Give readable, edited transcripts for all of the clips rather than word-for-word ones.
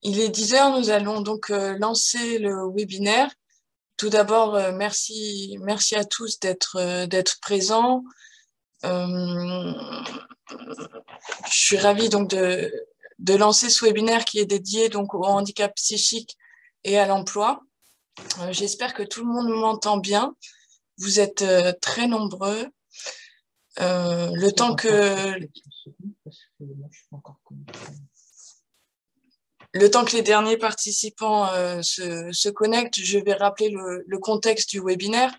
Il est 10 heures, nous allons donc lancer le webinaire. Tout d'abord, merci à tous d'être présents. Je suis ravie donc de lancer ce webinaire qui est dédié donc au handicap psychique et à l'emploi. J'espère que tout le monde m'entend bien. Vous êtes très nombreux. Le temps que les derniers participants se connectent, je vais rappeler le contexte du webinaire.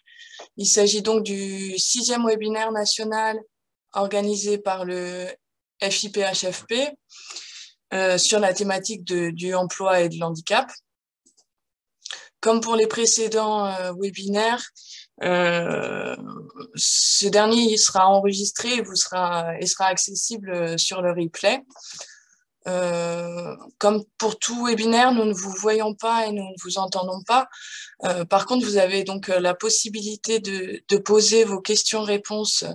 Il s'agit donc du 6e webinaire national organisé par le FIPHFP sur la thématique du emploi et de l'handicap. Comme pour les précédents webinaires, ce dernier il sera enregistré et sera accessible sur le replay. Comme pour tout webinaire, nous ne vous voyons pas et nous ne vous entendons pas. Par contre, vous avez donc la possibilité de poser vos questions-réponses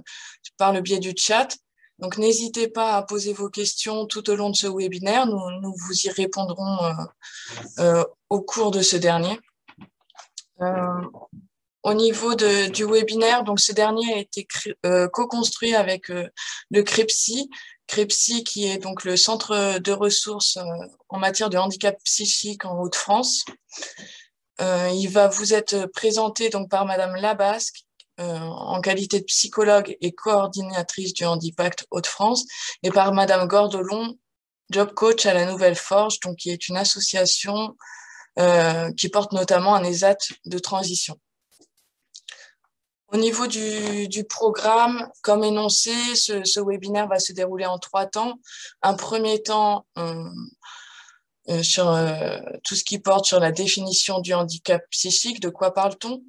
par le biais du chat. Donc, n'hésitez pas à poser vos questions tout au long de ce webinaire. Nous vous y répondrons au cours de ce dernier. Au niveau du webinaire, donc ce dernier a été co-construit avec le CREPSI. CREPSI qui est donc le centre de ressources en matière de handicap psychique en Hauts-de-France. Il va vous être présenté donc par Madame Labasque en qualité de psychologue et coordinatrice du Handipact Hauts-de-France et par Madame Gordelon, job coach à la Nouvelle Forge, donc qui est une association qui porte notamment un ESAT de transition. Au niveau du programme, comme énoncé, ce webinaire va se dérouler en 3 temps. Un premier temps sur tout ce qui porte sur la définition du handicap psychique, de quoi parle-t-on?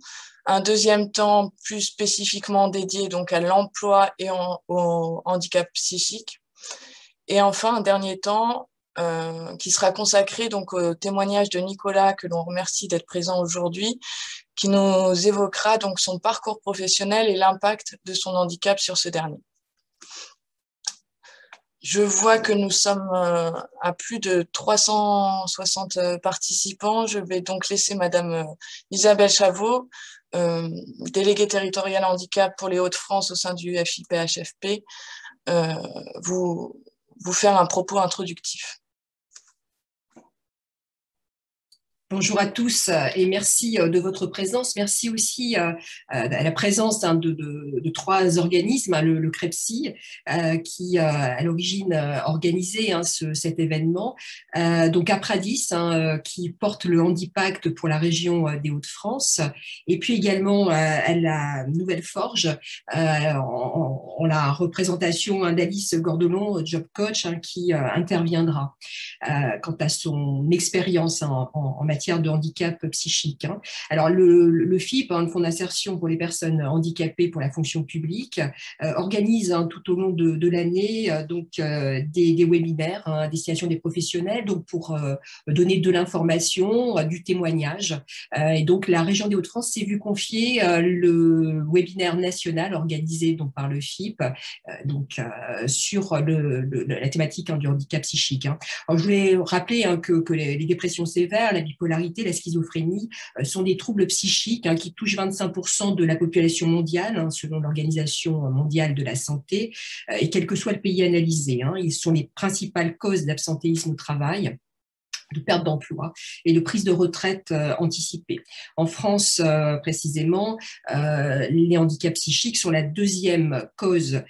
Un deuxième temps plus spécifiquement dédié donc à l'emploi et au handicap psychique. Et enfin, un dernier temps qui sera consacré donc au témoignage de Nicolas, que l'on remercie d'être présent aujourd'hui, qui nous évoquera donc son parcours professionnel et l'impact de son handicap sur ce dernier. Je vois que nous sommes à plus de 360 participants. Je vais donc laisser Madame Isabelle Chavot, déléguée territoriale handicap pour les Hauts-de-France au sein du FIPHFP, vous faire un propos introductif. Bonjour à tous et merci de votre présence. Merci aussi à la présence de 3 organismes, le CREPSI, qui à l'origine organisé cet événement. Donc Apradis, qui porte le Handipact pour la région des Hauts-de-France, et puis également à la Nouvelle Forge, en la représentation d'Alice Gordelon, job coach, qui interviendra quant à son expérience en matière de handicap psychique. Alors, le FIP, le Fonds d'insertion pour les personnes handicapées pour la fonction publique, organise tout au long de l'année des webinaires à destination des professionnels, donc pour donner de l'information, du témoignage. Et donc, la région des Hauts-de-France s'est vue confier le webinaire national organisé donc par le FIP sur la thématique du handicap psychique. Alors, je voulais rappeler que les dépressions sévères, la bipolarité, la schizophrénie sont des troubles psychiques qui touchent 25% de la population mondiale, selon l'Organisation mondiale de la santé, et quel que soit le pays analysé. Ils sont les principales causes d'absentéisme au travail, de perte d'emploi et de prise de retraite anticipée. En France, précisément, les handicaps psychiques sont la 2e cause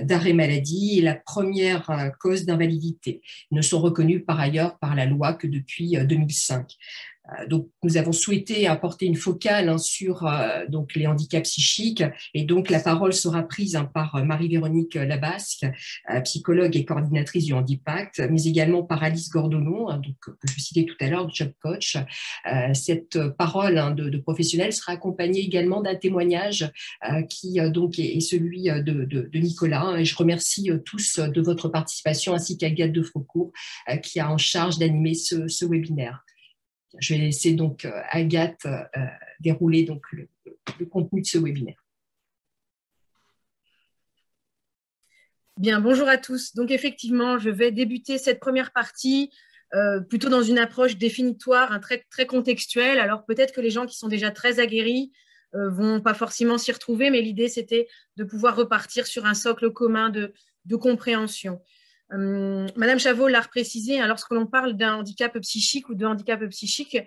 d'arrêt maladie et la première cause d'invalidité. Ils ne sont reconnus par ailleurs par la loi que depuis 2005. Donc, nous avons souhaité apporter une focale sur les handicaps psychiques, et donc la parole sera prise par Marie-Véronique Labasque, psychologue et coordinatrice du Handipact, mais également par Alice Gordelon, que je citais tout à l'heure, job coach. Cette parole de professionnel sera accompagnée également d'un témoignage qui est celui de Nicolas. Et je remercie tous de votre participation, ainsi qu'Agathe Defrocourt, qui a en charge d'animer ce webinaire. Je vais laisser donc Agathe dérouler donc le contenu de ce webinaire. Bien, bonjour à tous. Donc effectivement, je vais débuter cette première partie plutôt dans une approche définitoire, très, très contextuelle. Alors peut-être que les gens qui sont déjà très aguerris vont pas forcément s'y retrouver, mais l'idée, c'était de pouvoir repartir sur un socle commun de compréhension. Madame Chavot l'a reprécisé, hein, lorsque l'on parle d'un handicap psychique ou de handicap psychique,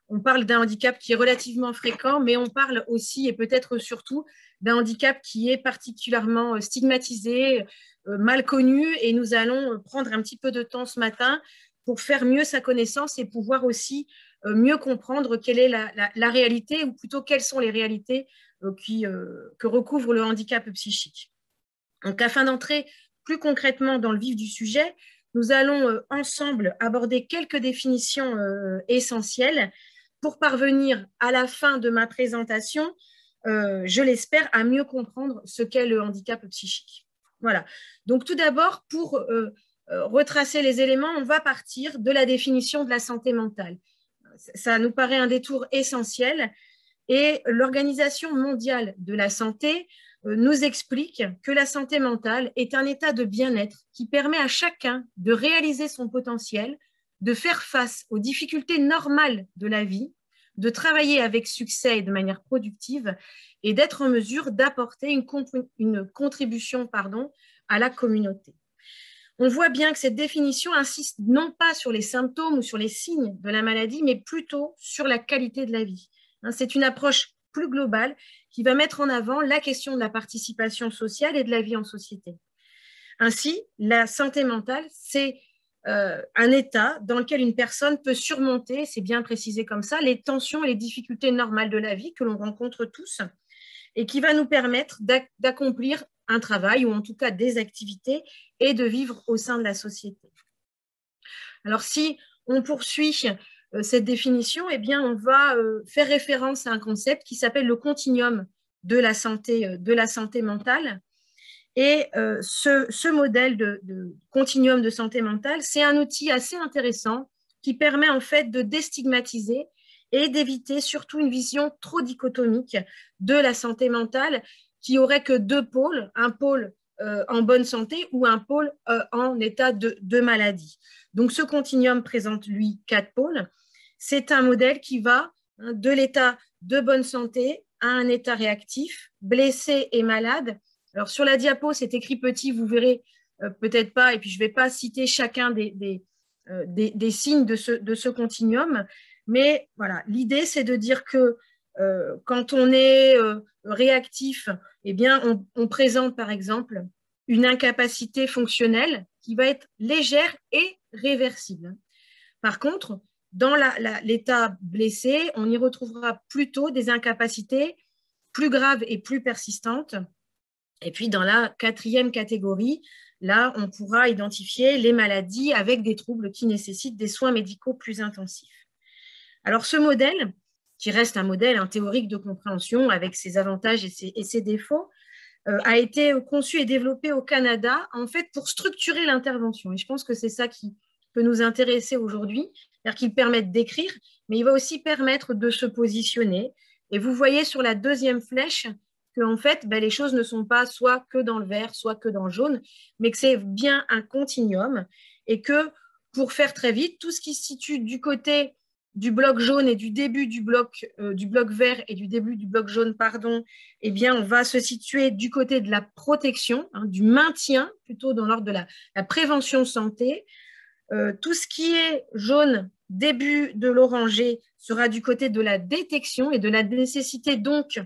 on parle d'un handicap qui est relativement fréquent, mais on parle aussi et peut-être surtout d'un handicap qui est particulièrement stigmatisé, mal connu, et nous allons prendre un petit peu de temps ce matin pour faire mieux sa connaissance et pouvoir aussi mieux comprendre quelle est la réalité, ou plutôt quelles sont les réalités que recouvre le handicap psychique. Donc, afin d'entrer plus concrètement dans le vif du sujet, nous allons ensemble aborder quelques définitions essentielles pour parvenir à la fin de ma présentation, je l'espère, à mieux comprendre ce qu'est le handicap psychique. Voilà. Donc, tout d'abord, pour retracer les éléments, on va partir de la définition de la santé mentale. Ça nous paraît un détour essentiel, et l'Organisation mondiale de la santé nous explique que la santé mentale est un état de bien-être qui permet à chacun de réaliser son potentiel, de faire face aux difficultés normales de la vie, de travailler avec succès et de manière productive, et d'être en mesure d'apporter une contribution à la communauté. On voit bien que cette définition insiste non pas sur les symptômes ou sur les signes de la maladie, mais plutôt sur la qualité de la vie. C'est une approche plus globale qui va mettre en avant la question de la participation sociale et de la vie en société. Ainsi, la santé mentale, c'est un état dans lequel une personne peut surmonter, c'est bien précisé comme ça, les tensions et les difficultés normales de la vie que l'on rencontre tous, et qui va nous permettre d'accomplir un travail, ou en tout cas des activités, et de vivre au sein de la société. Alors, si on poursuit cette définition, eh bien, on va faire référence à un concept qui s'appelle le continuum de la santé mentale. Et ce modèle de continuum de santé mentale, c'est un outil assez intéressant qui permet en fait de déstigmatiser et d'éviter surtout une vision trop dichotomique de la santé mentale qui aurait que deux pôles, un pôle en bonne santé ou un pôle en état de maladie. Donc ce continuum présente, lui, 4 pôles. C'est un modèle qui va de l'état de bonne santé à un état réactif, blessé et malade. Alors sur la diapo, c'est écrit petit, vous verrez peut-être pas, et puis je ne vais pas citer chacun des signes de ce continuum, mais voilà, l'idée c'est de dire que quand on est réactif, eh bien on présente par exemple une incapacité fonctionnelle qui va être légère et réversible. Par contre, dans l'état blessé, on y retrouvera plutôt des incapacités plus graves et plus persistantes. Et puis, dans la 4e catégorie, là, on pourra identifier les maladies avec des troubles qui nécessitent des soins médicaux plus intensifs. Alors, ce modèle, qui reste un modèle théorique de compréhension avec ses avantages et ses défauts, a été conçu et développé au Canada, en fait, pour structurer l'intervention. Et je pense que c'est ça qui peut nous intéresser aujourd'hui, c'est-à-dire qu'il permet d'écrire, mais il va aussi permettre de se positionner. Et vous voyez sur la 2e flèche que en fait, les choses ne sont pas soit que dans le vert, soit que dans le jaune, mais que c'est bien un continuum, et que, pour faire très vite, tout ce qui se situe du côté du bloc jaune et du début du bloc vert et du début du bloc jaune, eh bien, on va se situer du côté de la protection, du maintien, plutôt dans l'ordre de la prévention santé. Tout ce qui est jaune, début de l'orangé, sera du côté de la détection et de la nécessité donc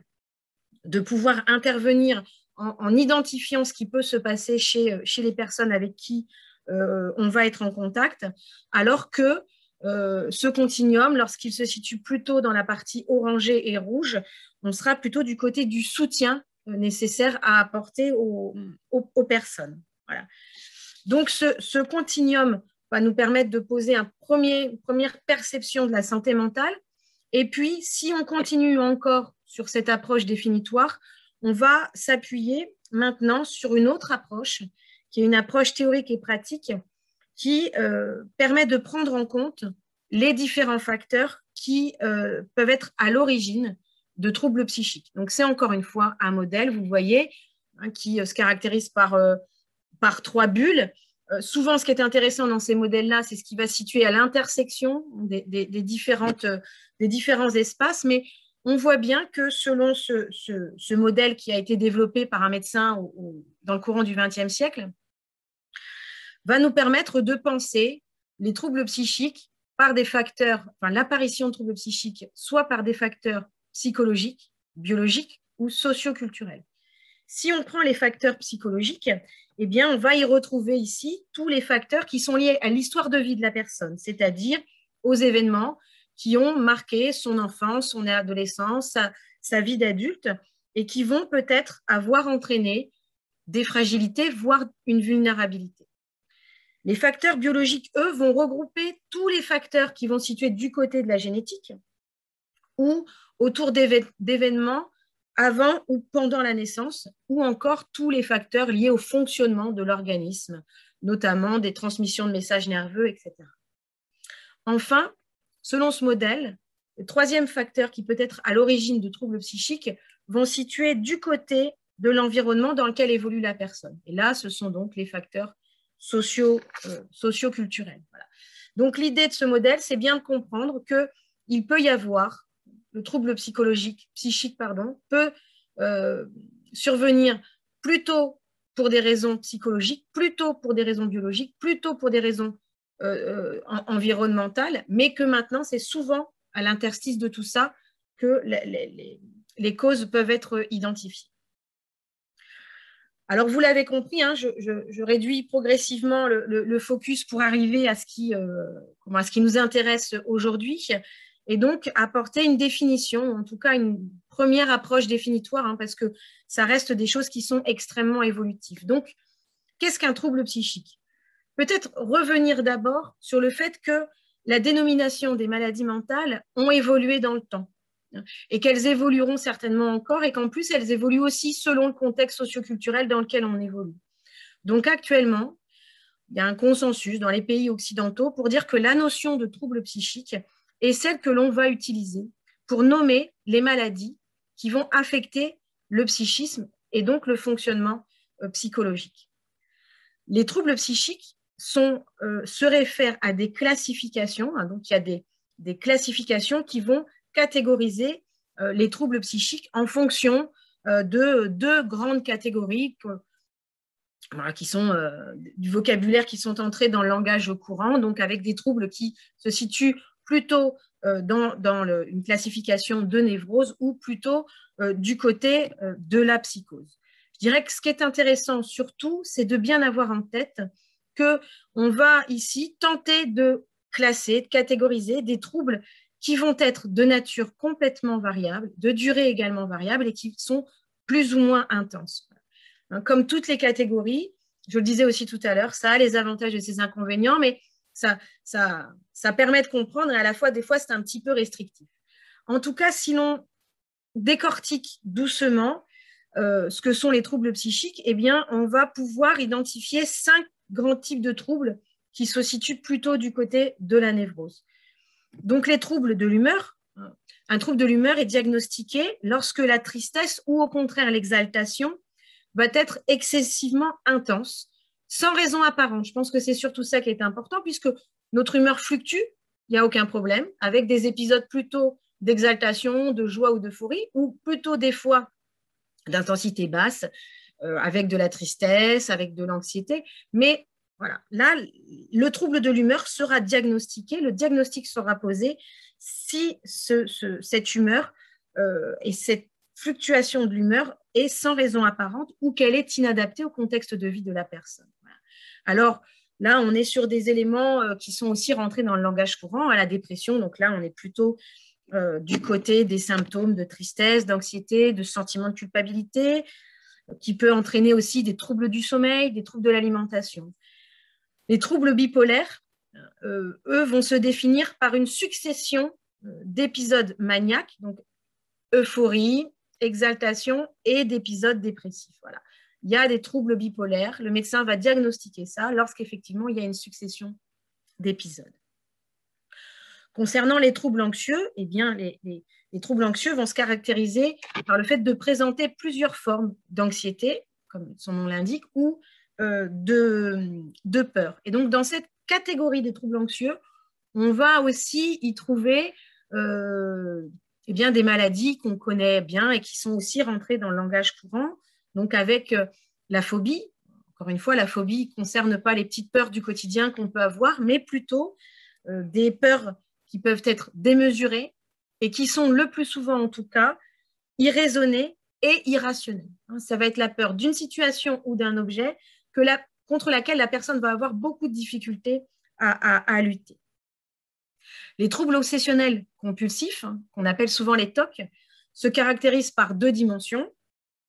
de pouvoir intervenir en identifiant ce qui peut se passer chez les personnes avec qui on va être en contact, alors que ce continuum, lorsqu'il se situe plutôt dans la partie orangée et rouge, on sera plutôt du côté du soutien nécessaire à apporter aux personnes. Voilà. Donc, ce continuum va nous permettre de poser une première perception de la santé mentale. Et puis, si on continue encore sur cette approche définitoire, on va s'appuyer maintenant sur une autre approche, qui est une approche théorique et pratique, qui permet de prendre en compte les différents facteurs qui peuvent être à l'origine de troubles psychiques. Donc, c'est encore une fois un modèle, vous voyez, qui se caractérise par 3 bulles. Souvent, ce qui est intéressant dans ces modèles-là, c'est ce qui va se situer à l'intersection des différents espaces, mais on voit bien que selon ce modèle qui a été développé par un médecin dans le courant du XXe siècle, va nous permettre de penser les troubles psychiques par des facteurs, enfin l'apparition de troubles psychiques, soit par des facteurs psychologiques, biologiques ou socioculturels. Si on prend les facteurs psychologiques, eh bien, on va y retrouver ici tous les facteurs qui sont liés à l'histoire de vie de la personne, c'est-à-dire aux événements qui ont marqué son enfance, son adolescence, sa vie d'adulte, et qui vont peut-être avoir entraîné des fragilités, voire une vulnérabilité. Les facteurs biologiques, eux, vont regrouper tous les facteurs qui vont se situer du côté de la génétique ou autour d'événements avant ou pendant la naissance, ou encore tous les facteurs liés au fonctionnement de l'organisme, notamment des transmissions de messages nerveux, etc. Enfin, selon ce modèle, le troisième facteur qui peut être à l'origine de troubles psychiques vont se situer du côté de l'environnement dans lequel évolue la personne. Et là, ce sont donc les facteurs socio-culturels. Voilà. Donc, l'idée de ce modèle, c'est bien de comprendre qu'il peut y avoir le trouble psychique peut survenir plutôt pour des raisons psychologiques, plutôt pour des raisons biologiques, plutôt pour des raisons environnementales, mais que maintenant, c'est souvent à l'interstice de tout ça que les causes peuvent être identifiées. Alors, vous l'avez compris, hein, je réduis progressivement le focus pour arriver à ce qui nous intéresse aujourd'hui, et donc apporter une définition, en tout cas une première approche définitoire, hein, parce que ça reste des choses qui sont extrêmement évolutives. Donc, qu'est-ce qu'un trouble psychique? Peut-être revenir d'abord sur le fait que la dénomination des maladies mentales ont évolué dans le temps et qu'elles évolueront certainement encore et qu'en plus, elles évoluent aussi selon le contexte socioculturel dans lequel on évolue. Donc, actuellement, il y a un consensus dans les pays occidentaux pour dire que la notion de trouble psychique est celle que l'on va utiliser pour nommer les maladies qui vont affecter le psychisme et donc le fonctionnement psychologique. Les troubles psychiques se réfèrent à des classifications, hein, donc il y a des classifications qui vont catégoriser les troubles psychiques en fonction de deux grandes catégories qui sont du vocabulaire qui sont entrés dans le langage courant, donc avec des troubles qui se situent plutôt dans une classification de névrose ou plutôt du côté de la psychose. Je dirais que ce qui est intéressant surtout, c'est de bien avoir en tête qu'on va ici tenter de classer, de catégoriser des troubles qui vont être de nature complètement variable, de durée également variable et qui sont plus ou moins intenses. Comme toutes les catégories, je le disais aussi tout à l'heure, ça a les avantages et ses inconvénients, mais ça permet de comprendre et à la fois, des fois, c'est un petit peu restrictif. En tout cas, si l'on décortique doucement ce que sont les troubles psychiques, eh bien, on va pouvoir identifier 5 grands types de troubles qui se situent plutôt du côté de la névrose. Donc, les troubles de l'humeur. Un trouble de l'humeur est diagnostiqué lorsque la tristesse ou au contraire l'exaltation va être excessivement intense, sans raison apparente. Je pense que c'est surtout ça qui est important, puisque notre humeur fluctue, il n'y a aucun problème, avec des épisodes plutôt d'exaltation, de joie ou d'euphorie, ou plutôt des fois d'intensité basse, avec de la tristesse, avec de l'anxiété. Mais voilà, là, le trouble de l'humeur sera diagnostiqué, le diagnostic sera posé si cette humeur et cette fluctuation de l'humeur est sans raison apparente ou qu'elle est inadaptée au contexte de vie de la personne. Voilà. Alors là, on est sur des éléments qui sont aussi rentrés dans le langage courant, à la dépression. Donc là, on est plutôt du côté des symptômes de tristesse, d'anxiété, de sentiment de culpabilité, qui peut entraîner aussi des troubles du sommeil, des troubles de l'alimentation. Les troubles bipolaires, eux, vont se définir par une succession d'épisodes maniaques, donc euphorie, exaltation et d'épisodes dépressifs. Voilà. Il y a des troubles bipolaires, le médecin va diagnostiquer ça lorsqu'effectivement il y a une succession d'épisodes. Concernant les troubles anxieux, eh bien, les troubles anxieux vont se caractériser par le fait de présenter plusieurs formes d'anxiété, comme son nom l'indique, ou de peur. Et donc, dans cette catégorie des troubles anxieux, on va aussi y trouver eh bien, des maladies qu'on connaît bien et qui sont aussi rentrées dans le langage courant, donc avec la phobie. Encore une fois, la phobie ne concerne pas les petites peurs du quotidien qu'on peut avoir, mais plutôt des peurs qui peuvent être démesurées et qui sont le plus souvent, en tout cas, irraisonnées et irrationnelles. Ça va être la peur d'une situation ou d'un objet contre laquelle la personne va avoir beaucoup de difficultés à lutter. Les troubles obsessionnels compulsifs, qu'on appelle souvent les TOC, se caractérisent par deux dimensions.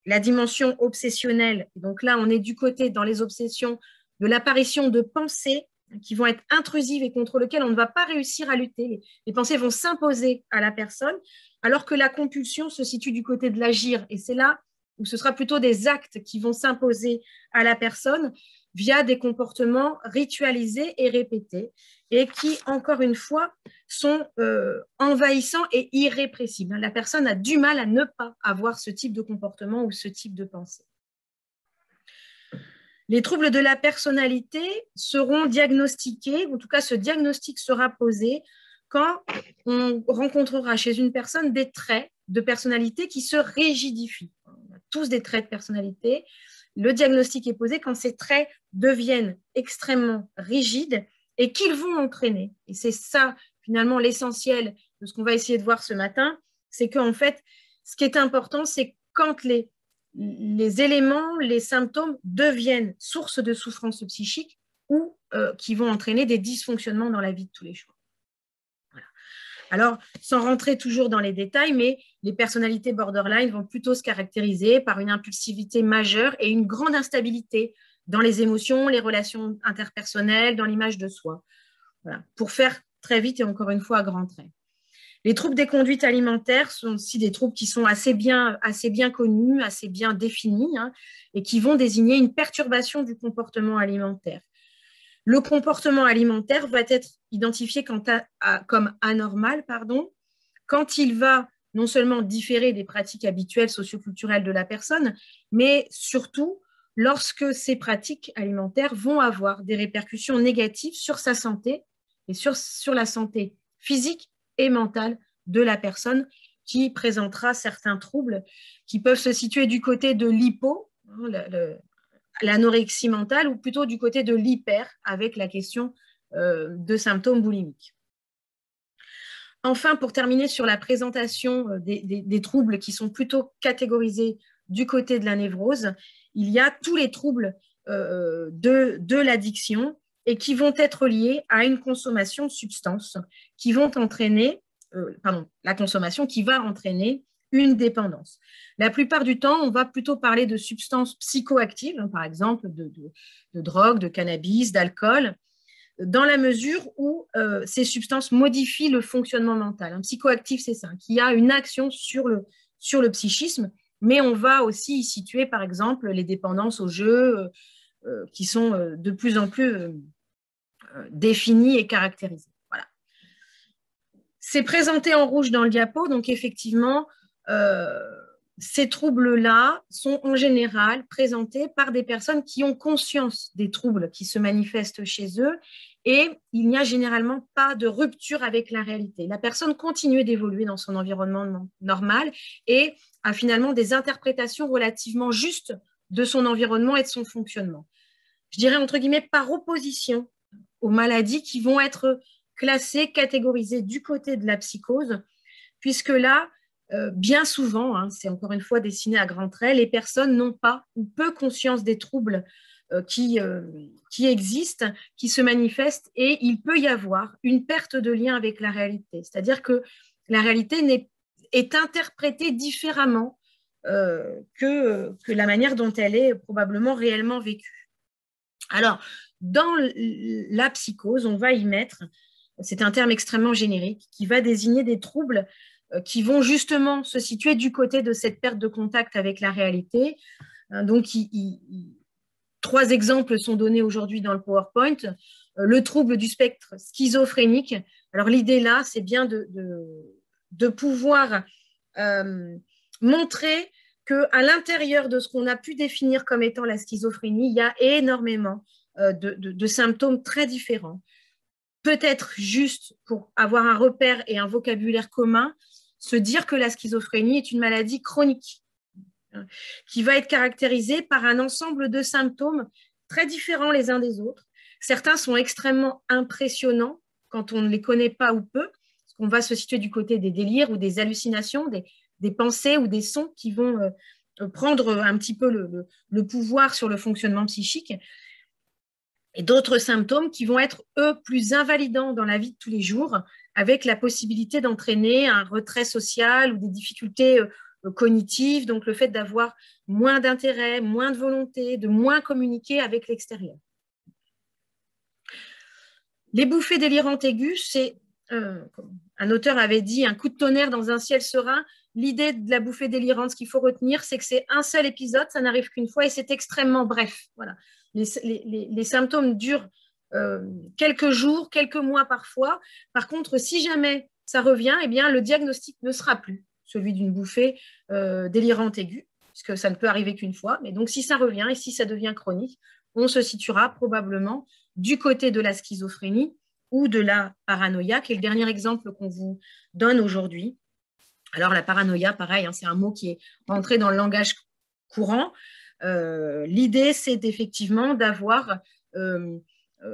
La dimension obsessionnelle, donc là on est du côté dans les obsessions de l'apparition de pensées qui vont être intrusives et contre lesquelles on ne va pas réussir à lutter. Les pensées vont s'imposer à la personne, alors que la compulsion se situe du côté de l'agir. Et c'est là où ce sera plutôt des actes qui vont s'imposer à la personne via des comportements ritualisés et répétés, et qui, encore une fois, sont envahissants et irrépressibles. La personne a du mal à ne pas avoir ce type de comportement ou ce type de pensée. Les troubles de la personnalité seront diagnostiqués, en tout cas ce diagnostic sera posé quand on rencontrera chez une personne des traits de personnalité qui se rigidifient. On a tous des traits de personnalité. Le diagnostic est posé quand ces traits deviennent extrêmement rigides et qu'ils vont entraîner. Et c'est ça, finalement, l'essentiel de ce qu'on va essayer de voir ce matin, c'est qu'en fait, ce qui est important, c'est quand les éléments, les symptômes deviennent source de souffrance psychique ou qui vont entraîner des dysfonctionnements dans la vie de tous les jours. Voilà. Alors, sans rentrer toujours dans les détails, mais les personnalités borderline vont plutôt se caractériser par une impulsivité majeure et une grande instabilité dans les émotions, les relations interpersonnelles, dans l'image de soi. Voilà. Pour faire très vite et encore une fois à grands traits. Les troubles des conduites alimentaires sont aussi des troubles qui sont assez bien connus, assez bien définis, et qui vont désigner une perturbation du comportement alimentaire. Le comportement alimentaire va être identifié comme anormal, quand il va non seulement différer des pratiques habituelles socioculturelles de la personne, mais surtout lorsque ces pratiques alimentaires vont avoir des répercussions négatives sur sa santé et sur la santé physique et mentale de la personne qui présentera certains troubles qui peuvent se situer du côté de l'hypo, l'anorexie mentale, ou plutôt du côté de l'hyper avec la question de symptômes boulimiques. Enfin, pour terminer sur la présentation des troubles qui sont plutôt catégorisés du côté de la névrose, il y a tous les troubles de l'addiction et qui vont être liés à une consommation de substances qui vont entraîner, la consommation qui va entraîner une dépendance. La plupart du temps, on va plutôt parler de substances psychoactives, par exemple de drogue, de cannabis, d'alcool, dans la mesure où ces substances modifient le fonctionnement mental. Un psychoactif, c'est ça, qui a une action sur le psychisme, mais on va aussi y situer, par exemple, les dépendances aux jeux qui sont de plus en plus définies et caractérisées. Voilà. C'est présenté en rouge dans le diapo, donc effectivement, ces troubles-là sont en général présentés par des personnes qui ont conscience des troubles qui se manifestent chez eux et il n'y a généralement pas de rupture avec la réalité. La personne continue d'évoluer dans son environnement normal et a finalement des interprétations relativement justes de son environnement et de son fonctionnement. Je dirais entre guillemets par opposition aux maladies qui vont être classées, catégorisées du côté de la psychose, puisque là, bien souvent, c'est encore une fois dessiné à grands traits, les personnes n'ont pas ou peu conscience des troubles qui existent, qui se manifestent, et il peut y avoir une perte de lien avec la réalité. C'est-à-dire que la réalité est interprétée différemment que la manière dont elle est probablement réellement vécue. Alors, dans la psychose, on va y mettre, c'est un terme extrêmement générique, qui va désigner des troubles qui vont justement se situer du côté de cette perte de contact avec la réalité. Donc, 3 exemples sont donnés aujourd'hui dans le PowerPoint. Le trouble du spectre schizophrénique. Alors, l'idée là, c'est bien de pouvoir montrer qu'à l'intérieur de ce qu'on a pu définir comme étant la schizophrénie, il y a énormément de symptômes très différents. Peut-être juste pour avoir un repère et un vocabulaire commun, se dire que la schizophrénie est une maladie chronique qui va être caractérisée par un ensemble de symptômes très différents les uns des autres. Certains sont extrêmement impressionnants quand on ne les connaît pas ou peu, parce qu'on va se situer du côté des délires ou des hallucinations, des pensées ou des sons qui vont prendre un petit peu le pouvoir sur le fonctionnement psychique. Et d'autres symptômes qui vont être, eux, plus invalidants dans la vie de tous les jours, avec la possibilité d'entraîner un retrait social ou des difficultés cognitives, donc le fait d'avoir moins d'intérêt, moins de volonté, de moins communiquer avec l'extérieur. Les bouffées délirantes aiguës, c'est, un auteur avait dit, un coup de tonnerre dans un ciel serein. L'idée de la bouffée délirante, ce qu'il faut retenir, c'est que c'est un seul épisode, ça n'arrive qu'une fois et c'est extrêmement bref. Voilà. Les symptômes durent quelques jours, quelques mois parfois. Par contre, si jamais ça revient, eh bien, le diagnostic ne sera plus celui d'une bouffée délirante aiguë, puisque ça ne peut arriver qu'une fois. Mais donc, si ça revient et si ça devient chronique, on se situera probablement du côté de la schizophrénie ou de la paranoïa, qui est le dernier exemple qu'on vous donne aujourd'hui. Alors, la paranoïa, pareil, hein, c'est un mot qui est rentré dans le langage courant. L'idée, c'est effectivement d'avoir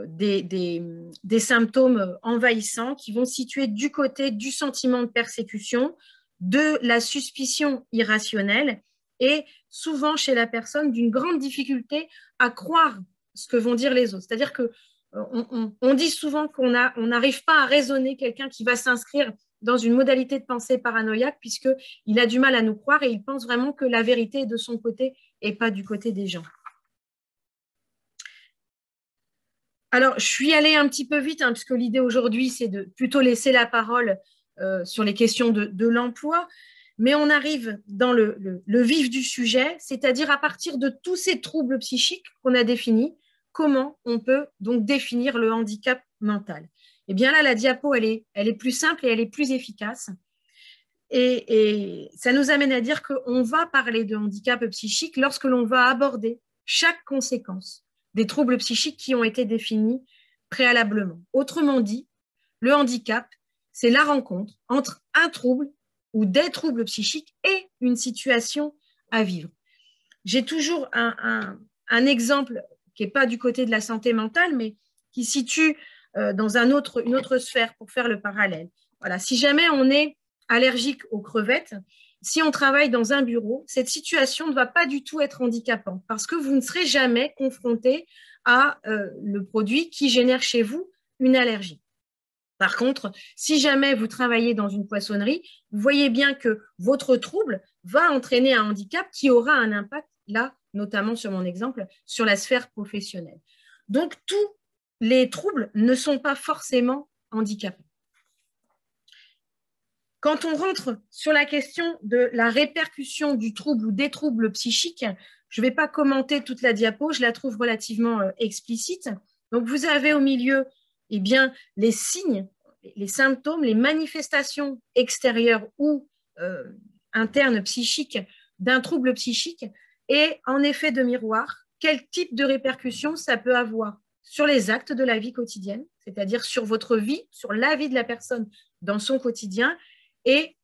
des symptômes envahissants qui vont se situer du côté du sentiment de persécution, de la suspicion irrationnelle et souvent chez la personne d'une grande difficulté à croire ce que vont dire les autres. C'est-à-dire qu'on dit souvent qu'on n'arrive pas à raisonner quelqu'un qui va s'inscrire dans une modalité de pensée paranoïaque puisqu'il a du mal à nous croire et il pense vraiment que la vérité est de son côté et pas du côté des gens. Alors, je suis allée un petit peu vite, hein, puisque l'idée aujourd'hui, c'est de plutôt laisser la parole sur les questions de l'emploi, mais on arrive dans le vif du sujet, c'est-à-dire à partir de tous ces troubles psychiques qu'on a définis, comment on peut donc définir le handicap mental. Eh bien là, la diapo, elle est plus simple et elle est plus efficace. Et ça nous amène à dire qu'on va parler de handicap psychique lorsque l'on va aborder chaque conséquence des troubles psychiques qui ont été définis préalablement. Autrement dit, le handicap, c'est la rencontre entre un trouble ou des troubles psychiques et une situation à vivre. J'ai toujours un exemple qui n'est pas du côté de la santé mentale, mais qui situe dans une autre sphère pour faire le parallèle. Voilà. Si jamais on est allergique aux crevettes, si on travaille dans un bureau, cette situation ne va pas du tout être handicapante parce que vous ne serez jamais confronté à le produit qui génère chez vous une allergie. Par contre, si jamais vous travaillez dans une poissonnerie, vous voyez bien que votre trouble va entraîner un handicap qui aura un impact, là, notamment sur mon exemple, sur la sphère professionnelle. Donc, tous les troubles ne sont pas forcément handicapants. Quand on rentre sur la question de la répercussion du trouble ou des troubles psychiques, je ne vais pas commenter toute la diapo, je la trouve relativement explicite. Donc, vous avez au milieu eh bien, les signes, les symptômes, les manifestations extérieures ou internes psychiques d'un trouble psychique et en effet de miroir, quel type de répercussions ça peut avoir sur les actes de la vie quotidienne, c'est-à-dire sur votre vie, sur la vie de la personne dans son quotidien et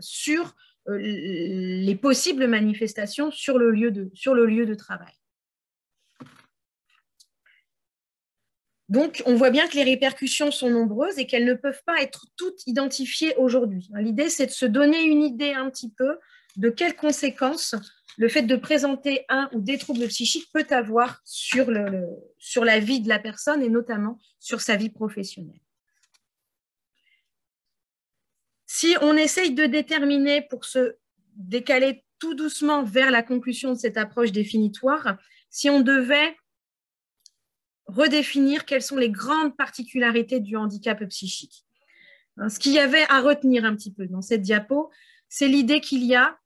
sur les possibles manifestations sur le lieu de travail. Donc, on voit bien que les répercussions sont nombreuses et qu'elles ne peuvent pas être toutes identifiées aujourd'hui. L'idée, c'est de se donner une idée un petit peu de quelles conséquences le fait de présenter un ou des troubles psychiques peut avoir sur la vie de la personne et notamment sur sa vie professionnelle. Si on essaye de déterminer, pour se décaler tout doucement vers la conclusion de cette approche définitoire, si on devait redéfinir quelles sont les grandes particularités du handicap psychique. Ce qu'il y avait à retenir un petit peu dans cette diapo, c'est l'idée qu'il y a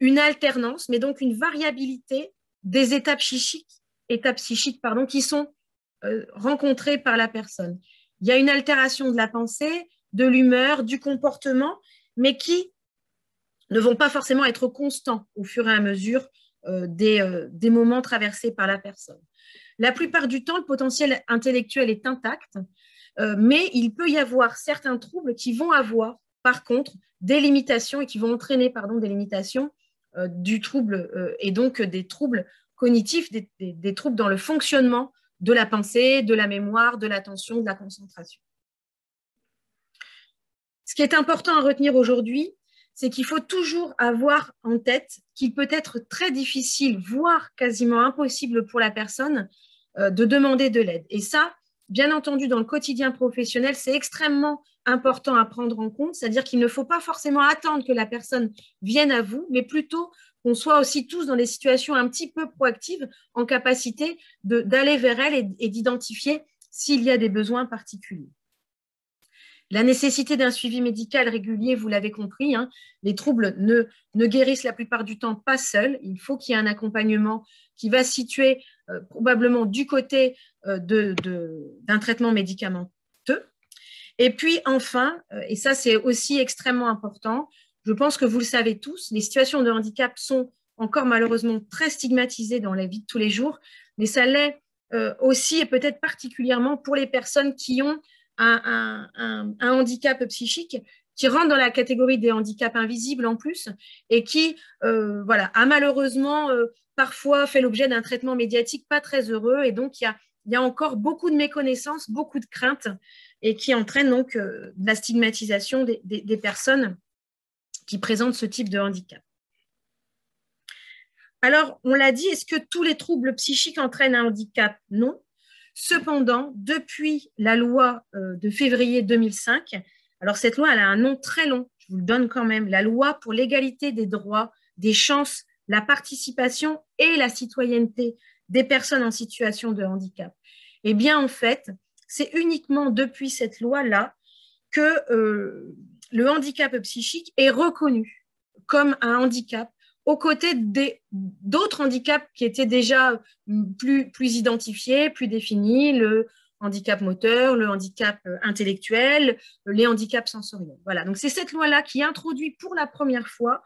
une alternance, mais donc une variabilité des états psychiques qui sont rencontrées par la personne. Il y a une altération de la pensée, de l'humeur, du comportement, mais qui ne vont pas forcément être constants au fur et à mesure des moments traversés par la personne. La plupart du temps, le potentiel intellectuel est intact, mais il peut y avoir certains troubles qui vont avoir, par contre, des limitations et qui vont entraîner des limitations du trouble et donc des troubles cognitifs, des troubles dans le fonctionnement de la pensée, de la mémoire, de l'attention, de la concentration. Ce qui est important à retenir aujourd'hui, c'est qu'il faut toujours avoir en tête qu'il peut être très difficile, voire quasiment impossible pour la personne de demander de l'aide. Et ça, bien entendu, dans le quotidien professionnel, c'est extrêmement important à prendre en compte, c'est-à-dire qu'il ne faut pas forcément attendre que la personne vienne à vous, mais plutôt qu'on soit aussi tous dans des situations un petit peu proactives, en capacité d'aller vers elle et d'identifier s'il y a des besoins particuliers. La nécessité d'un suivi médical régulier, vous l'avez compris, hein, les troubles ne guérissent la plupart du temps pas seuls. Il faut qu'il y ait un accompagnement qui va se situer probablement du côté d'un traitement médicamenteux. Et puis enfin, et ça c'est aussi extrêmement important, je pense que vous le savez tous, les situations de handicap sont encore malheureusement très stigmatisées dans la vie de tous les jours, mais ça l'est aussi et peut-être particulièrement pour les personnes qui ont un handicap psychique qui rentre dans la catégorie des handicaps invisibles en plus et qui a malheureusement parfois fait l'objet d'un traitement médiatique pas très heureux et donc il y a encore beaucoup de méconnaissances, beaucoup de craintes et qui entraîne donc de la stigmatisation des personnes qui présentent ce type de handicap. Alors, on l'a dit, est-ce que tous les troubles psychiques entraînent un handicap? Non. Cependant, depuis la loi de février 2005, alors cette loi, elle a un nom très long, je vous le donne quand même, la loi pour l'égalité des droits, des chances, la participation et la citoyenneté des personnes en situation de handicap. Eh bien, en fait, c'est uniquement depuis cette loi-là que le handicap psychique est reconnu comme un handicap aux côtés d'autres handicaps qui étaient déjà plus identifiés, plus définis, le handicap moteur, le handicap intellectuel, les handicaps sensoriels. Voilà, donc c'est cette loi-là qui introduit pour la première fois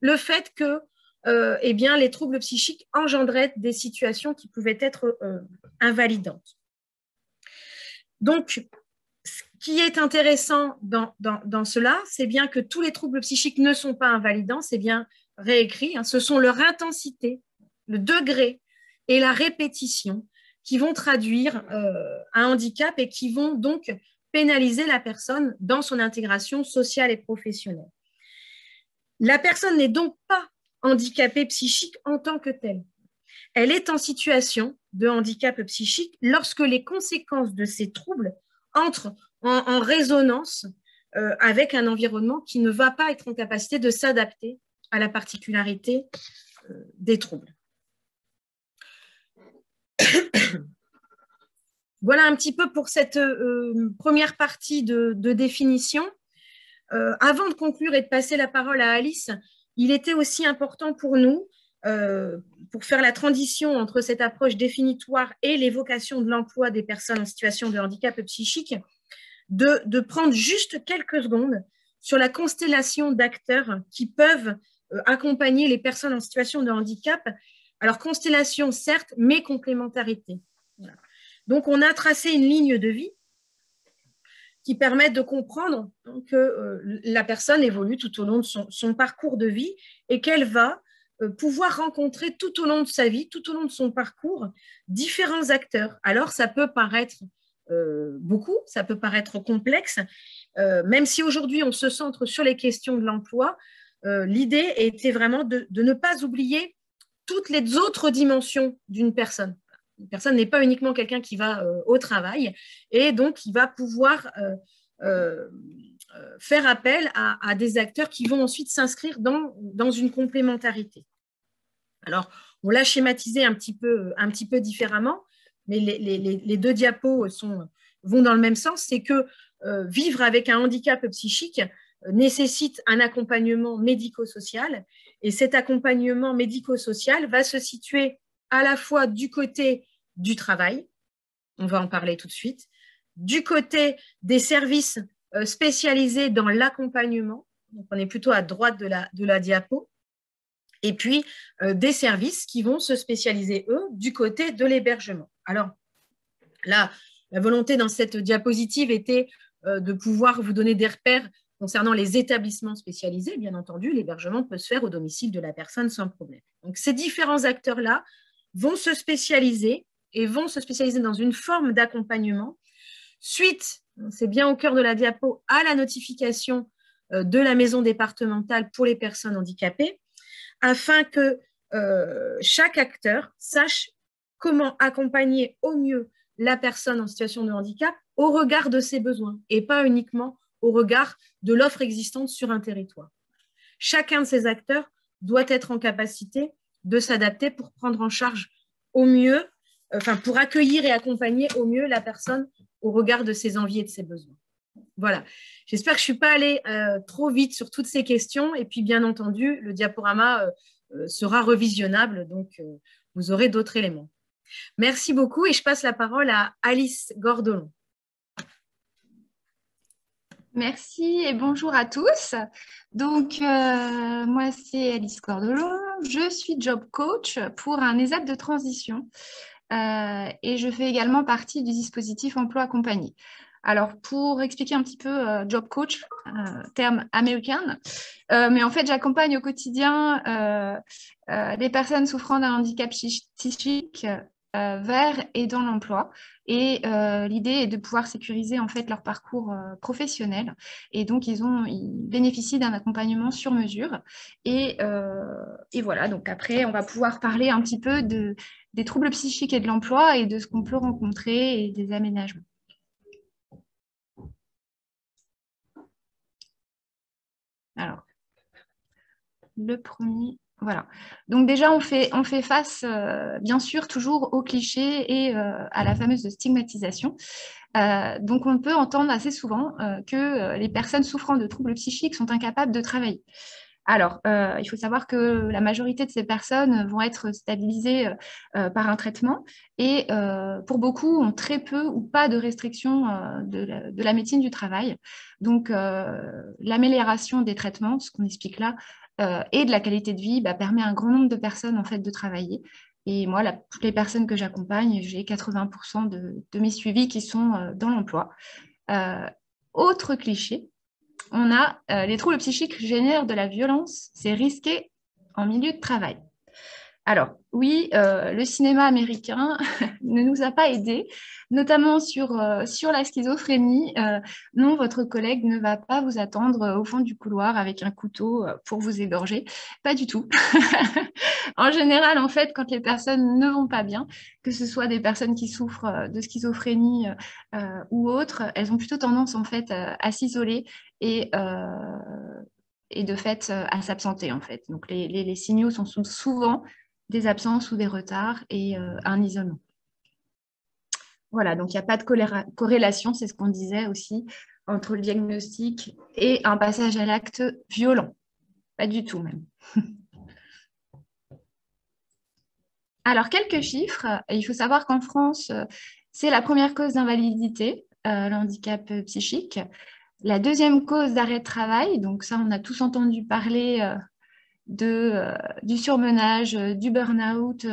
le fait que les troubles psychiques engendraient des situations qui pouvaient être invalidantes. Donc, ce qui est intéressant dans cela, c'est bien que tous les troubles psychiques ne sont pas invalidants, c'est bien réécrit, hein, ce sont leur intensité, le degré et la répétition qui vont traduire un handicap et qui vont donc pénaliser la personne dans son intégration sociale et professionnelle. La personne n'est donc pas handicapée psychique en tant que telle. Elle est en situation de handicap psychique lorsque les conséquences de ces troubles entrent en résonance avec un environnement qui ne va pas être en capacité de s'adapter à la particularité des troubles. Voilà un petit peu pour cette première partie de définition. Avant de conclure et de passer la parole à Alice, il était aussi important pour nous, pour faire la transition entre cette approche définitoire et l'évocation de l'emploi des personnes en situation de handicap psychique, de prendre juste quelques secondes sur la constellation d'acteurs qui peuvent accompagner les personnes en situation de handicap. Alors, constellation, certes, mais complémentarité. Voilà. Donc, on a tracé une ligne de vie qui permet de comprendre que la personne évolue tout au long de son parcours de vie et qu'elle va pouvoir rencontrer tout au long de sa vie, tout au long de son parcours, différents acteurs. Alors, ça peut paraître beaucoup, ça peut paraître complexe, même si aujourd'hui, on se centre sur les questions de l'emploi, l'idée était vraiment de ne pas oublier toutes les autres dimensions d'une personne. Une personne n'est pas uniquement quelqu'un qui va au travail et donc il va pouvoir faire appel à des acteurs qui vont ensuite s'inscrire dans une complémentarité. Alors, on l'a schématisé un petit peu différemment, mais les deux diapos vont dans le même sens, c'est que vivre avec un handicap psychique nécessite un accompagnement médico-social et cet accompagnement médico-social va se situer à la fois du côté du travail, on va en parler tout de suite, du côté des services spécialisés dans l'accompagnement, Donc, on est plutôt à droite de la diapo. Et puis, des services qui vont se spécialiser, eux, du côté de l'hébergement. Alors, là, la volonté dans cette diapositive était de pouvoir vous donner des repères concernant les établissements spécialisés. Bien entendu, l'hébergement peut se faire au domicile de la personne sans problème. Donc, ces différents acteurs-là vont se spécialiser et vont se spécialiser dans une forme d'accompagnement suite, c'est bien au cœur de la diapo, à la notification de la maison départementale pour les personnes handicapées, afin que chaque acteur sache comment accompagner au mieux la personne en situation de handicap au regard de ses besoins et pas uniquement au regard de l'offre existante sur un territoire. Chacun de ces acteurs doit être en capacité de s'adapter pour prendre en charge au mieux, pour accueillir et accompagner au mieux la personne au regard de ses envies et de ses besoins. Voilà. J'espère que je ne suis pas allée trop vite sur toutes ces questions. Et puis, bien entendu, le diaporama sera revisionnable, donc vous aurez d'autres éléments. Merci beaucoup et je passe la parole à Alice Gordolon. Merci et bonjour à tous. Donc, moi, c'est Alice Gordolon. Je suis job coach pour un ESAT de transition et je fais également partie du dispositif emploi accompagné. Alors, pour expliquer un petit peu job coach, terme américain, mais en fait, j'accompagne au quotidien les personnes souffrant d'un handicap psychique vers et dans l'emploi. Et l'idée est de pouvoir sécuriser en fait leur parcours professionnel. Et donc, ils bénéficient d'un accompagnement sur mesure. Et voilà, donc après, on va pouvoir parler un petit peu des troubles psychiques et de l'emploi et de ce qu'on peut rencontrer et des aménagements. Alors, le premier, voilà. Donc déjà, on fait face, bien sûr, toujours aux clichés et à la fameuse stigmatisation. Donc, on peut entendre assez souvent que les personnes souffrant de troubles psychiques sont incapables de travailler. Alors, il faut savoir que la majorité de ces personnes vont être stabilisées par un traitement et pour beaucoup ont très peu ou pas de restrictions de la médecine du travail. Donc, l'amélioration des traitements, ce qu'on explique là, et de la qualité de vie permet à un grand nombre de personnes en fait, de travailler. Et moi, toutes les personnes que j'accompagne, j'ai 80% de mes suivis qui sont dans l'emploi. Autre cliché, on a les troubles psychiques génèrent de la violence, c'est risqué en milieu de travail. Alors, oui, le cinéma américain ne nous a pas aidés, notamment sur la schizophrénie. Non, votre collègue ne va pas vous attendre au fond du couloir avec un couteau pour vous égorger. Pas du tout. En général, en fait, quand les personnes ne vont pas bien, que ce soit des personnes qui souffrent de schizophrénie ou autres, elles ont plutôt tendance, en fait, à s'isoler et de fait à s'absenter, en fait. Donc, les signaux sont souvent des absences ou des retards et un isolement. Voilà, donc il n'y a pas de corrélation, c'est ce qu'on disait aussi, entre le diagnostic et un passage à l'acte violent. Pas du tout même. Alors, quelques chiffres. Il faut savoir qu'en France, c'est la première cause d'invalidité, le handicap psychique. La deuxième cause d'arrêt de travail, donc ça, on a tous entendu parler du surmenage, du burn-out.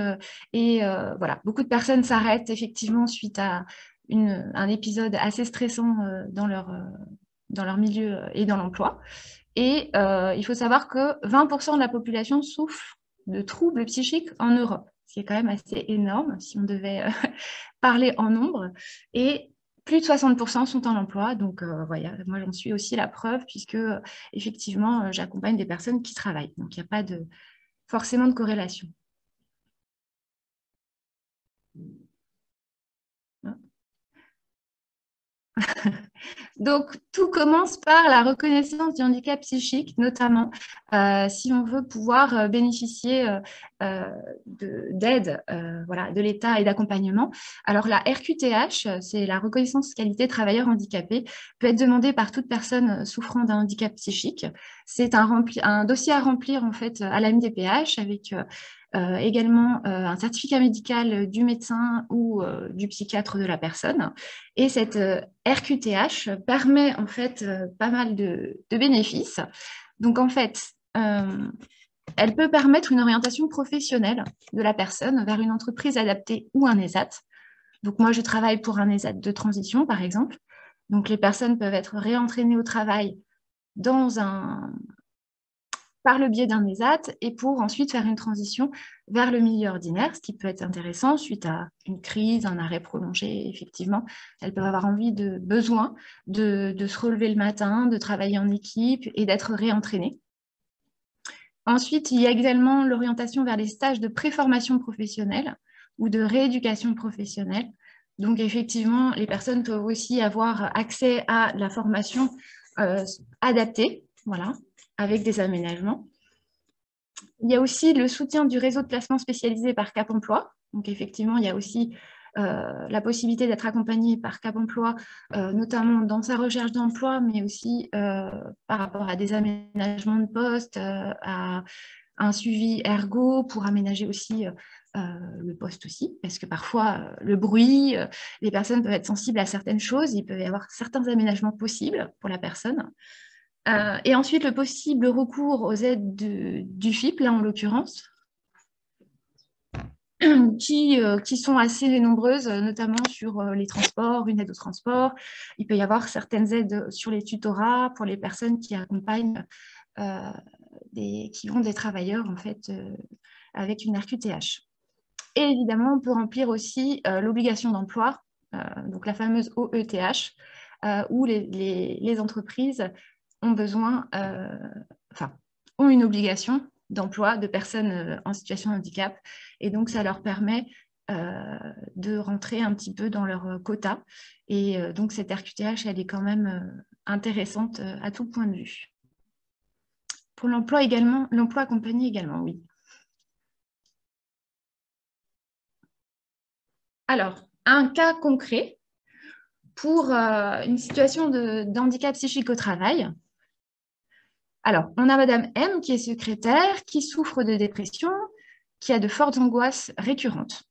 Et voilà, beaucoup de personnes s'arrêtent effectivement suite à un épisode assez stressant dans leur milieu et dans l'emploi. Et il faut savoir que 20% de la population souffre de troubles psychiques en Europe, ce qui est quand même assez énorme si on devait parler en nombre. Et plus de 60% sont en emploi, donc voilà, moi j'en suis aussi la preuve puisque effectivement j'accompagne des personnes qui travaillent, donc il n'y a pas forcément de corrélation. Donc, tout commence par la reconnaissance du handicap psychique, notamment si on veut pouvoir bénéficier d'aide voilà, de l'État et d'accompagnement. Alors, la RQTH, c'est la reconnaissance qualité travailleur handicapé, peut être demandée par toute personne souffrant d'un handicap psychique. C'est un dossier à remplir en fait à la MDPH avec également un certificat médical du médecin ou du psychiatre de la personne. Et cette RQTH permet en fait pas mal de bénéfices. Donc en fait, elle peut permettre une orientation professionnelle de la personne vers une entreprise adaptée ou un ESAT. Donc moi, je travaille pour un ESAT de transition, par exemple. Donc les personnes peuvent être réentraînées au travail par le biais d'un ESAT et pour ensuite faire une transition vers le milieu ordinaire, ce qui peut être intéressant suite à une crise, un arrêt prolongé, effectivement. Elles peuvent avoir besoin de se relever le matin, de travailler en équipe et d'être réentraînées. Ensuite, il y a également l'orientation vers les stages de préformation professionnelle ou de rééducation professionnelle. Donc, effectivement, les personnes peuvent aussi avoir accès à la formation adaptée, voilà, avec des aménagements. Il y a aussi le soutien du réseau de placement spécialisé par Cap Emploi. Donc, effectivement, il y a aussi la possibilité d'être accompagné par Cap Emploi, notamment dans sa recherche d'emploi, mais aussi par rapport à des aménagements de poste, à un suivi ergo pour aménager aussi le poste aussi, parce que parfois le bruit, les personnes peuvent être sensibles à certaines choses, il peut y avoir certains aménagements possibles pour la personne. Et ensuite, le possible recours aux aides du FIP, là en l'occurrence, qui sont assez nombreuses, notamment sur les transports, une aide au transport. Il peut y avoir certaines aides sur les tutorats pour les personnes qui accompagnent, qui ont des travailleurs en fait, avec une RQTH. Et évidemment, on peut remplir aussi l'obligation d'emploi, donc la fameuse OETH, où les entreprises ont besoin, ont une obligation d'emploi de personnes en situation de handicap. Et donc, ça leur permet de rentrer un petit peu dans leur quota. Et donc, cette RQTH, elle est quand même intéressante à tout point de vue. Pour l'emploi également, l'emploi accompagné également, oui. Alors, un cas concret pour une situation d'handicap psychique au travail. Alors, on a Madame M qui est secrétaire, qui souffre de dépression, qui a de fortes angoisses récurrentes.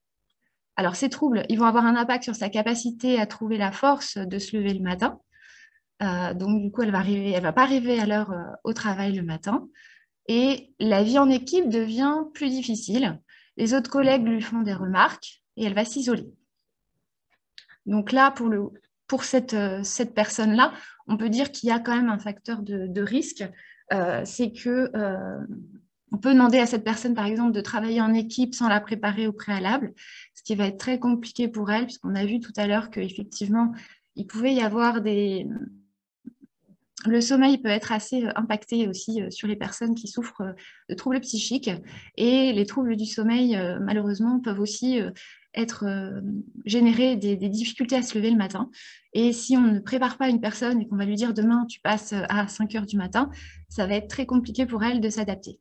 Alors, ces troubles, ils vont avoir un impact sur sa capacité à trouver la force de se lever le matin. Donc, du coup, elle va pas arriver à l'heure au travail le matin. Et la vie en équipe devient plus difficile. Les autres collègues lui font des remarques et elle va s'isoler. Donc là, pour cette personne-là, on peut dire qu'il y a quand même un facteur de risque. C'est que on peut demander à cette personne, par exemple, de travailler en équipe sans la préparer au préalable, ce qui va être très compliqué pour elle, puisqu'on a vu tout à l'heure qu'effectivement, il pouvait y avoir le sommeil peut être assez impacté aussi sur les personnes qui souffrent de troubles psychiques. Et les troubles du sommeil, malheureusement, peuvent aussi générer des difficultés à se lever le matin. Et si on ne prépare pas une personne et qu'on va lui dire demain, tu passes à 5 heures du matin, ça va être très compliqué pour elle de s'adapter.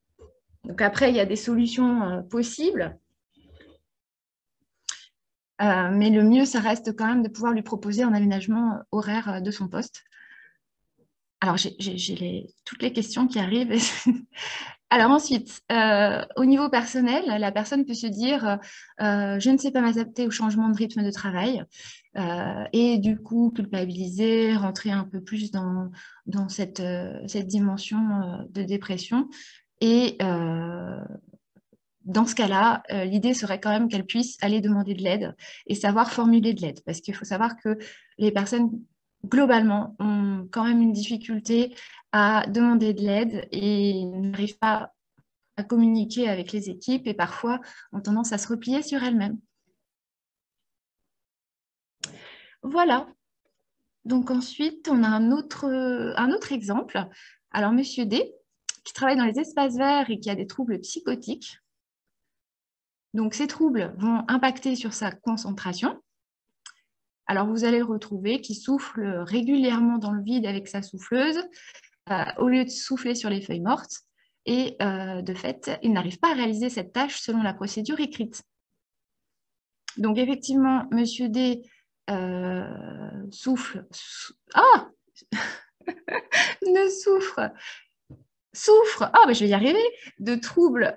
Donc après, il y a des solutions possibles. Mais le mieux, ça reste quand même de pouvoir lui proposer un aménagement horaire de son poste. Alors, j'ai toutes les questions qui arrivent. Alors ensuite, au niveau personnel, la personne peut se dire je ne sais pas m'adapter au changement de rythme de travail et du coup culpabiliser, rentrer un peu plus dans cette dimension de dépression. Et dans ce cas-là, l'idée serait quand même qu'elle puisse aller demander de l'aide et savoir formuler de l'aide. Parce qu'il faut savoir que les personnes, globalement, ont quand même une difficulté à demander de l'aide et n'arrivent pas à communiquer avec les équipes et parfois ont tendance à se replier sur elles-mêmes. Voilà. Donc ensuite, on a un autre exemple. Alors, Monsieur D, qui travaille dans les espaces verts et qui a des troubles psychotiques. Donc, ces troubles vont impacter sur sa concentration. Alors, vous allez le retrouver qui souffle régulièrement dans le vide avec sa souffleuse au lieu de souffler sur les feuilles mortes. Et de fait, il n'arrive pas à réaliser cette tâche selon la procédure écrite. Donc, effectivement, Monsieur D souffle... Ah ne souffre souffre, je vais y arriver, de troubles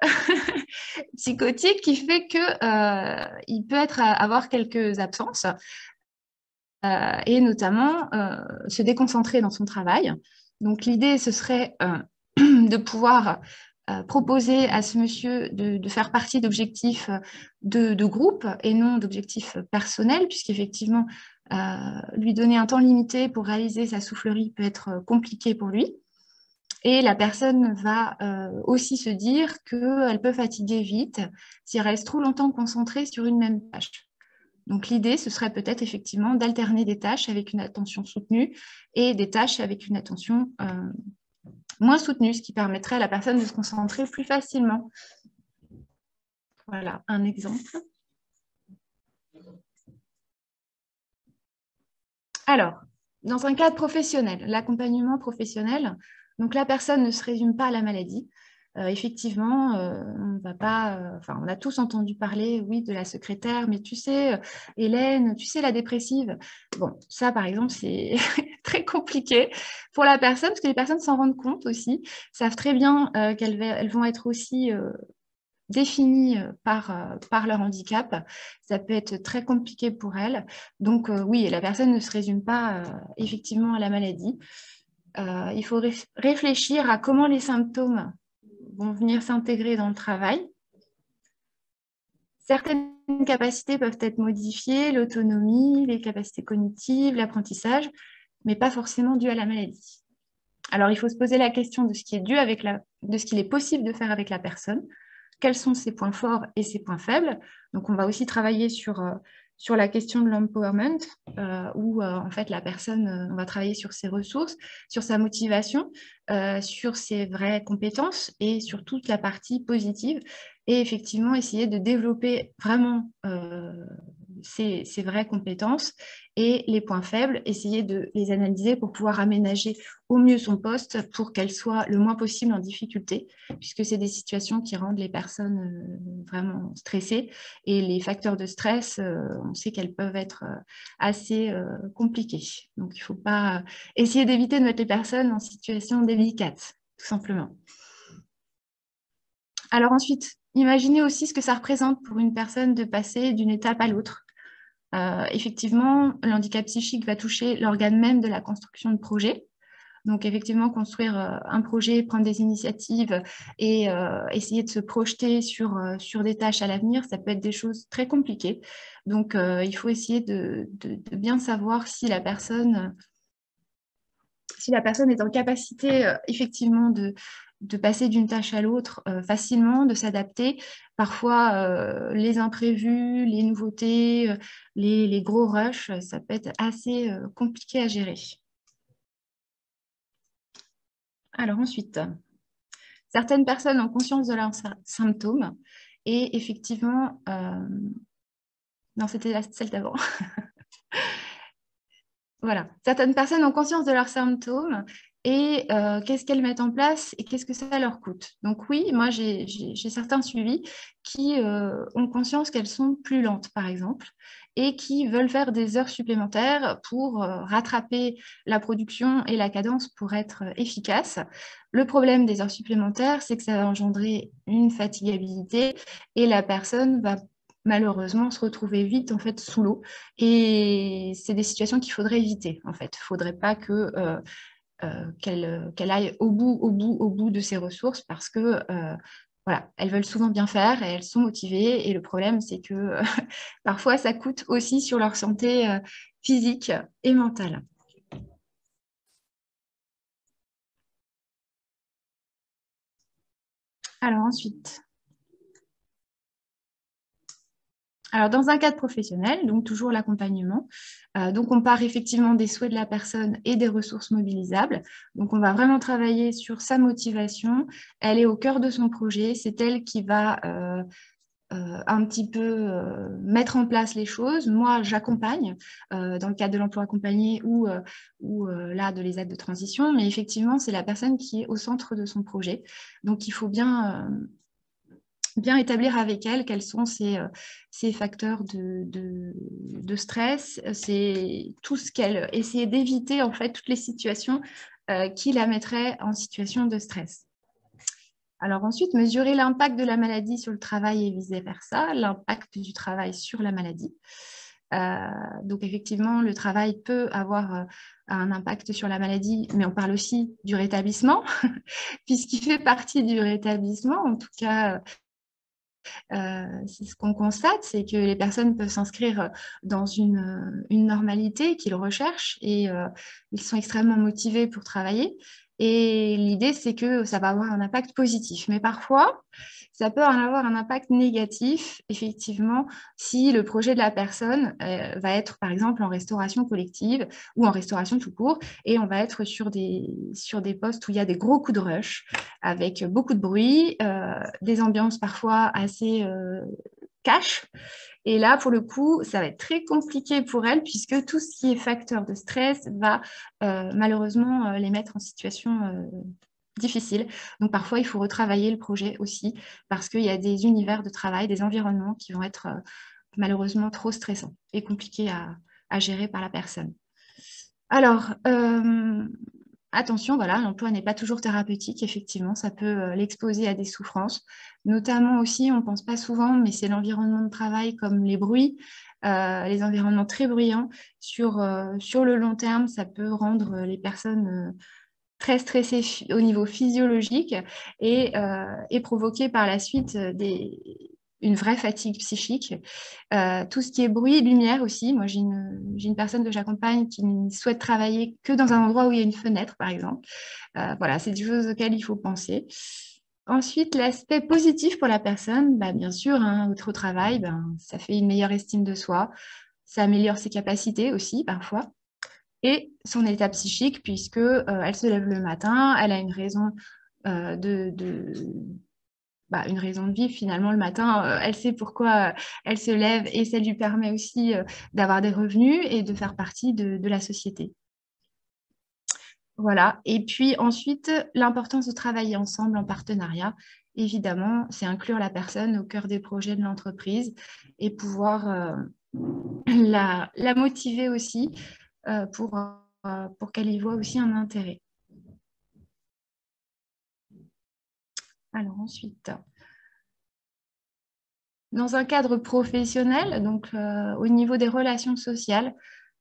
psychotiques qui fait qu'il peut avoir quelques absences et notamment se déconcentrer dans son travail. Donc l'idée, ce serait de pouvoir proposer à ce monsieur de faire partie d'objectifs de groupe et non d'objectifs personnels, puisqu'effectivement, lui donner un temps limité pour réaliser sa soufflerie peut être compliqué pour lui. Et la personne va aussi se dire qu'elle peut fatiguer vite si elle reste trop longtemps concentrée sur une même tâche. Donc l'idée, ce serait peut-être effectivement d'alterner des tâches avec une attention soutenue et des tâches avec une attention moins soutenue, ce qui permettrait à la personne de se concentrer plus facilement. Voilà un exemple. Alors, dans un cadre professionnel, l'accompagnement professionnel, donc la personne ne se résume pas à la maladie. Effectivement, on a tous entendu parler, oui, de la secrétaire, mais tu sais, Hélène, tu sais, la dépressive. Bon, ça, par exemple, c'est très compliqué pour la personne, parce que les personnes s'en rendent compte aussi, savent très bien qu'elles vont être aussi définies par leur handicap. Ça peut être très compliqué pour elles. Donc, oui, la personne ne se résume pas effectivement à la maladie. Il faut réfléchir à comment les symptômes vont venir s'intégrer dans le travail. Certaines capacités peuvent être modifiées, l'autonomie, les capacités cognitives, l'apprentissage, mais pas forcément dues à la maladie. Alors, il faut se poser la question de ce qui est dû de ce qu'il est possible de faire avec la personne, quels sont ses points forts et ses points faibles. Donc, on va aussi travailler sur la question de l'empowerment, où en fait la personne, on va travailler sur ses ressources, sur sa motivation, sur ses vraies compétences et sur toute la partie positive. Et effectivement, essayer de développer vraiment ses vraies compétences et les points faibles, essayer de les analyser pour pouvoir aménager au mieux son poste pour qu'elle soit le moins possible en difficulté, puisque c'est des situations qui rendent les personnes vraiment stressées. Et les facteurs de stress, on sait qu'elles peuvent être assez compliquées. Donc, il ne faut pas essayer d'éviter de mettre les personnes en situation délicate, tout simplement. Alors ensuite, imaginez aussi ce que ça représente pour une personne de passer d'une étape à l'autre. Effectivement, l'handicap psychique va toucher l'organe même de la construction de projet. Donc, effectivement, construire un projet, prendre des initiatives et essayer de se projeter sur des tâches à l'avenir, ça peut être des choses très compliquées. Donc, il faut essayer de bien savoir si la personne est en capacité, effectivement, de passer d'une tâche à l'autre facilement, de s'adapter. Parfois, les imprévus, les nouveautés, les gros rushs, ça peut être assez compliqué à gérer. Alors ensuite, certaines personnes ont conscience de leurs symptômes et effectivement, non, c'était celle d'avant. Voilà, certaines personnes ont conscience de leurs symptômes et qu'est-ce qu'elles mettent en place et qu'est-ce que ça leur coûte. Donc oui, moi j'ai certains suivis qui ont conscience qu'elles sont plus lentes, par exemple, et qui veulent faire des heures supplémentaires pour rattraper la production et la cadence pour être efficaces. Le problème des heures supplémentaires, c'est que ça va engendrer une fatigabilité et la personne va malheureusement se retrouver vite en fait sous l'eau. Et c'est des situations qu'il faudrait éviter en fait. Il ne faudrait pas qu'elle aille au bout de ses ressources parce que voilà, elles veulent souvent bien faire et elles sont motivées. Et le problème, c'est que parfois, ça coûte aussi sur leur santé physique et mentale. Alors ensuite, dans un cadre professionnel, donc toujours l'accompagnement, donc on part effectivement des souhaits de la personne et des ressources mobilisables. Donc on va vraiment travailler sur sa motivation. Elle est au cœur de son projet. C'est elle qui va un petit peu mettre en place les choses. Moi, j'accompagne dans le cadre de l'emploi accompagné ou là de les aides de transition, mais effectivement, c'est la personne qui est au centre de son projet. Donc il faut bien établir avec elle quels sont ces facteurs de stress, c'est tout ce qu'elle essaie d'éviter, en fait, toutes les situations qui la mettraient en situation de stress. Alors ensuite, mesurer l'impact de la maladie sur le travail et vice-versa, l'impact du travail sur la maladie. Donc effectivement, le travail peut avoir un impact sur la maladie, mais on parle aussi du rétablissement, puisqu'il fait partie du rétablissement. En tout cas, c'est ce qu'on constate, c'est que les personnes peuvent s'inscrire dans une normalité qu'ils recherchent et ils sont extrêmement motivés pour travailler. Et l'idée, c'est que ça va avoir un impact positif. Mais parfois, ça peut en avoir un impact négatif, effectivement, si le projet de la personne va être, par exemple, en restauration collective ou en restauration tout court, et on va être sur des postes où il y a des gros coups de rush, avec beaucoup de bruit, des ambiances parfois assez cash. Et là, pour le coup, ça va être très compliqué pour elles puisque tout ce qui est facteur de stress va malheureusement les mettre en situation difficile. Donc parfois, il faut retravailler le projet aussi parce qu'il y a des univers de travail, des environnements qui vont être malheureusement trop stressants et compliqués à gérer par la personne. Alors, attention, voilà, l'emploi n'est pas toujours thérapeutique, effectivement, ça peut l'exposer à des souffrances. Notamment aussi, on ne pense pas souvent, mais c'est l'environnement de travail comme les bruits, les environnements très bruyants. Sur le long terme, ça peut rendre les personnes très stressées au niveau physiologique et provoquer par la suite une vraie fatigue psychique. Tout ce qui est bruit, lumière aussi. Moi, j'ai une personne que j'accompagne qui ne souhaite travailler que dans un endroit où il y a une fenêtre, par exemple. Voilà, c'est des choses auxquelles il faut penser. Ensuite, l'aspect positif pour la personne, bah, bien sûr, hein, au travail, ben, ça fait une meilleure estime de soi, ça améliore ses capacités aussi, parfois, et son état psychique, puisque elle se lève le matin, elle a une raison une raison de vivre finalement le matin. Elle sait pourquoi elle se lève et ça lui permet aussi d'avoir des revenus et de faire partie de la société. Voilà. Et puis ensuite, l'importance de travailler ensemble en partenariat. Évidemment, c'est inclure la personne au cœur des projets de l'entreprise et pouvoir la motiver aussi pour qu'elle y voit aussi un intérêt. Alors ensuite, dans un cadre professionnel, donc au niveau des relations sociales,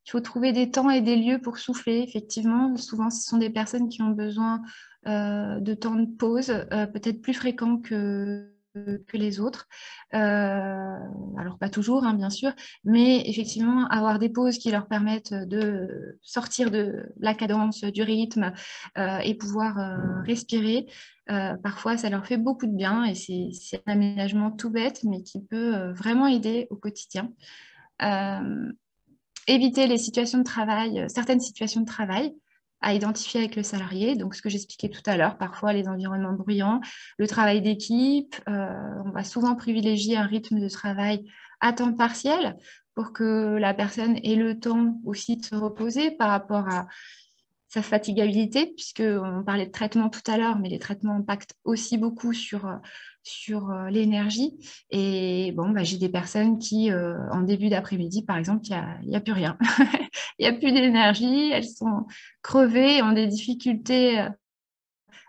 il faut trouver des temps et des lieux pour souffler. Effectivement, souvent, ce sont des personnes qui ont besoin de temps de pause, peut-être plus fréquents que les autres. Alors, pas toujours, hein, bien sûr, mais effectivement, avoir des pauses qui leur permettent de sortir de la cadence, du rythme et pouvoir respirer. Parfois, ça leur fait beaucoup de bien et c'est un aménagement tout bête, mais qui peut vraiment aider au quotidien. Éviter les situations de travail, certaines situations de travail à identifier avec le salarié. Donc, ce que j'expliquais tout à l'heure, parfois les environnements bruyants, le travail d'équipe. On va souvent privilégier un rythme de travail à temps partiel pour que la personne ait le temps aussi de se reposer par rapport à sa fatigabilité, puisqu'on parlait de traitement tout à l'heure, mais les traitements impactent aussi beaucoup sur l'énergie. Et bon, bah, j'ai des personnes qui, en début d'après-midi, par exemple, il n'y a plus rien. Il n'y a plus d'énergie, elles sont crevées, ont des difficultés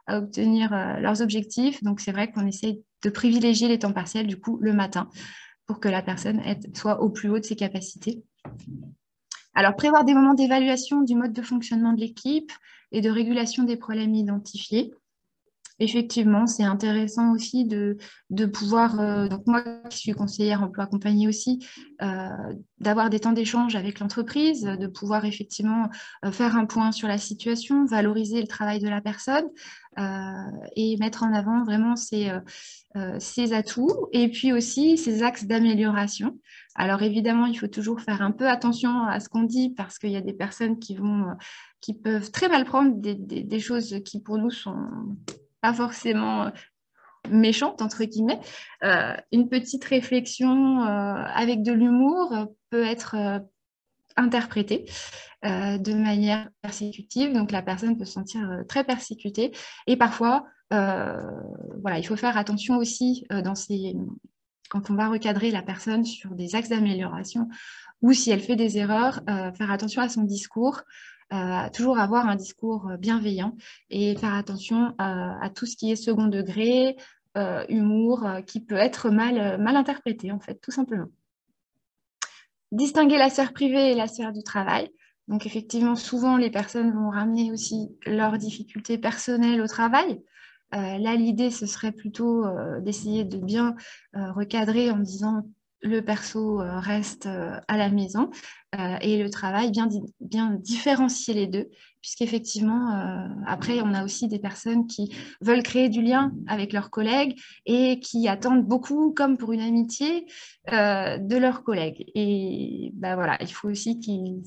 à obtenir leurs objectifs. Donc, c'est vrai qu'on essaie de privilégier les temps partiels, du coup, le matin, pour que la personne soit au plus haut de ses capacités. Alors, prévoir des moments d'évaluation du mode de fonctionnement de l'équipe et de régulation des problèmes identifiés. Effectivement, c'est intéressant aussi de pouvoir, donc moi qui suis conseillère emploi accompagné aussi, d'avoir des temps d'échange avec l'entreprise, de pouvoir effectivement faire un point sur la situation, valoriser le travail de la personne et mettre en avant vraiment ses atouts et puis aussi ses axes d'amélioration. Alors évidemment, il faut toujours faire un peu attention à ce qu'on dit parce qu'il y a des personnes qui peuvent très mal prendre des choses qui pour nous sont pas forcément méchante, entre guillemets. Une petite réflexion avec de l'humour peut être interprétée de manière persécutive. Donc, la personne peut se sentir très persécutée. Et parfois, voilà, il faut faire attention aussi quand on va recadrer la personne sur des axes d'amélioration ou si elle fait des erreurs, faire attention à son discours toujours avoir un discours bienveillant et faire attention à tout ce qui est second degré, humour, qui peut être mal interprété, en fait, tout simplement. Distinguer la sphère privée et la sphère du travail. Donc, effectivement, souvent, les personnes vont ramener aussi leurs difficultés personnelles au travail. Là, l'idée, ce serait plutôt d'essayer de bien recadrer en disant le perso reste à la maison et le travail, bien différencier les deux, puisqu'effectivement, après, on a aussi des personnes qui veulent créer du lien avec leurs collègues et qui attendent beaucoup, comme pour une amitié, de leurs collègues. Et ben, voilà, il faut aussi qu'ils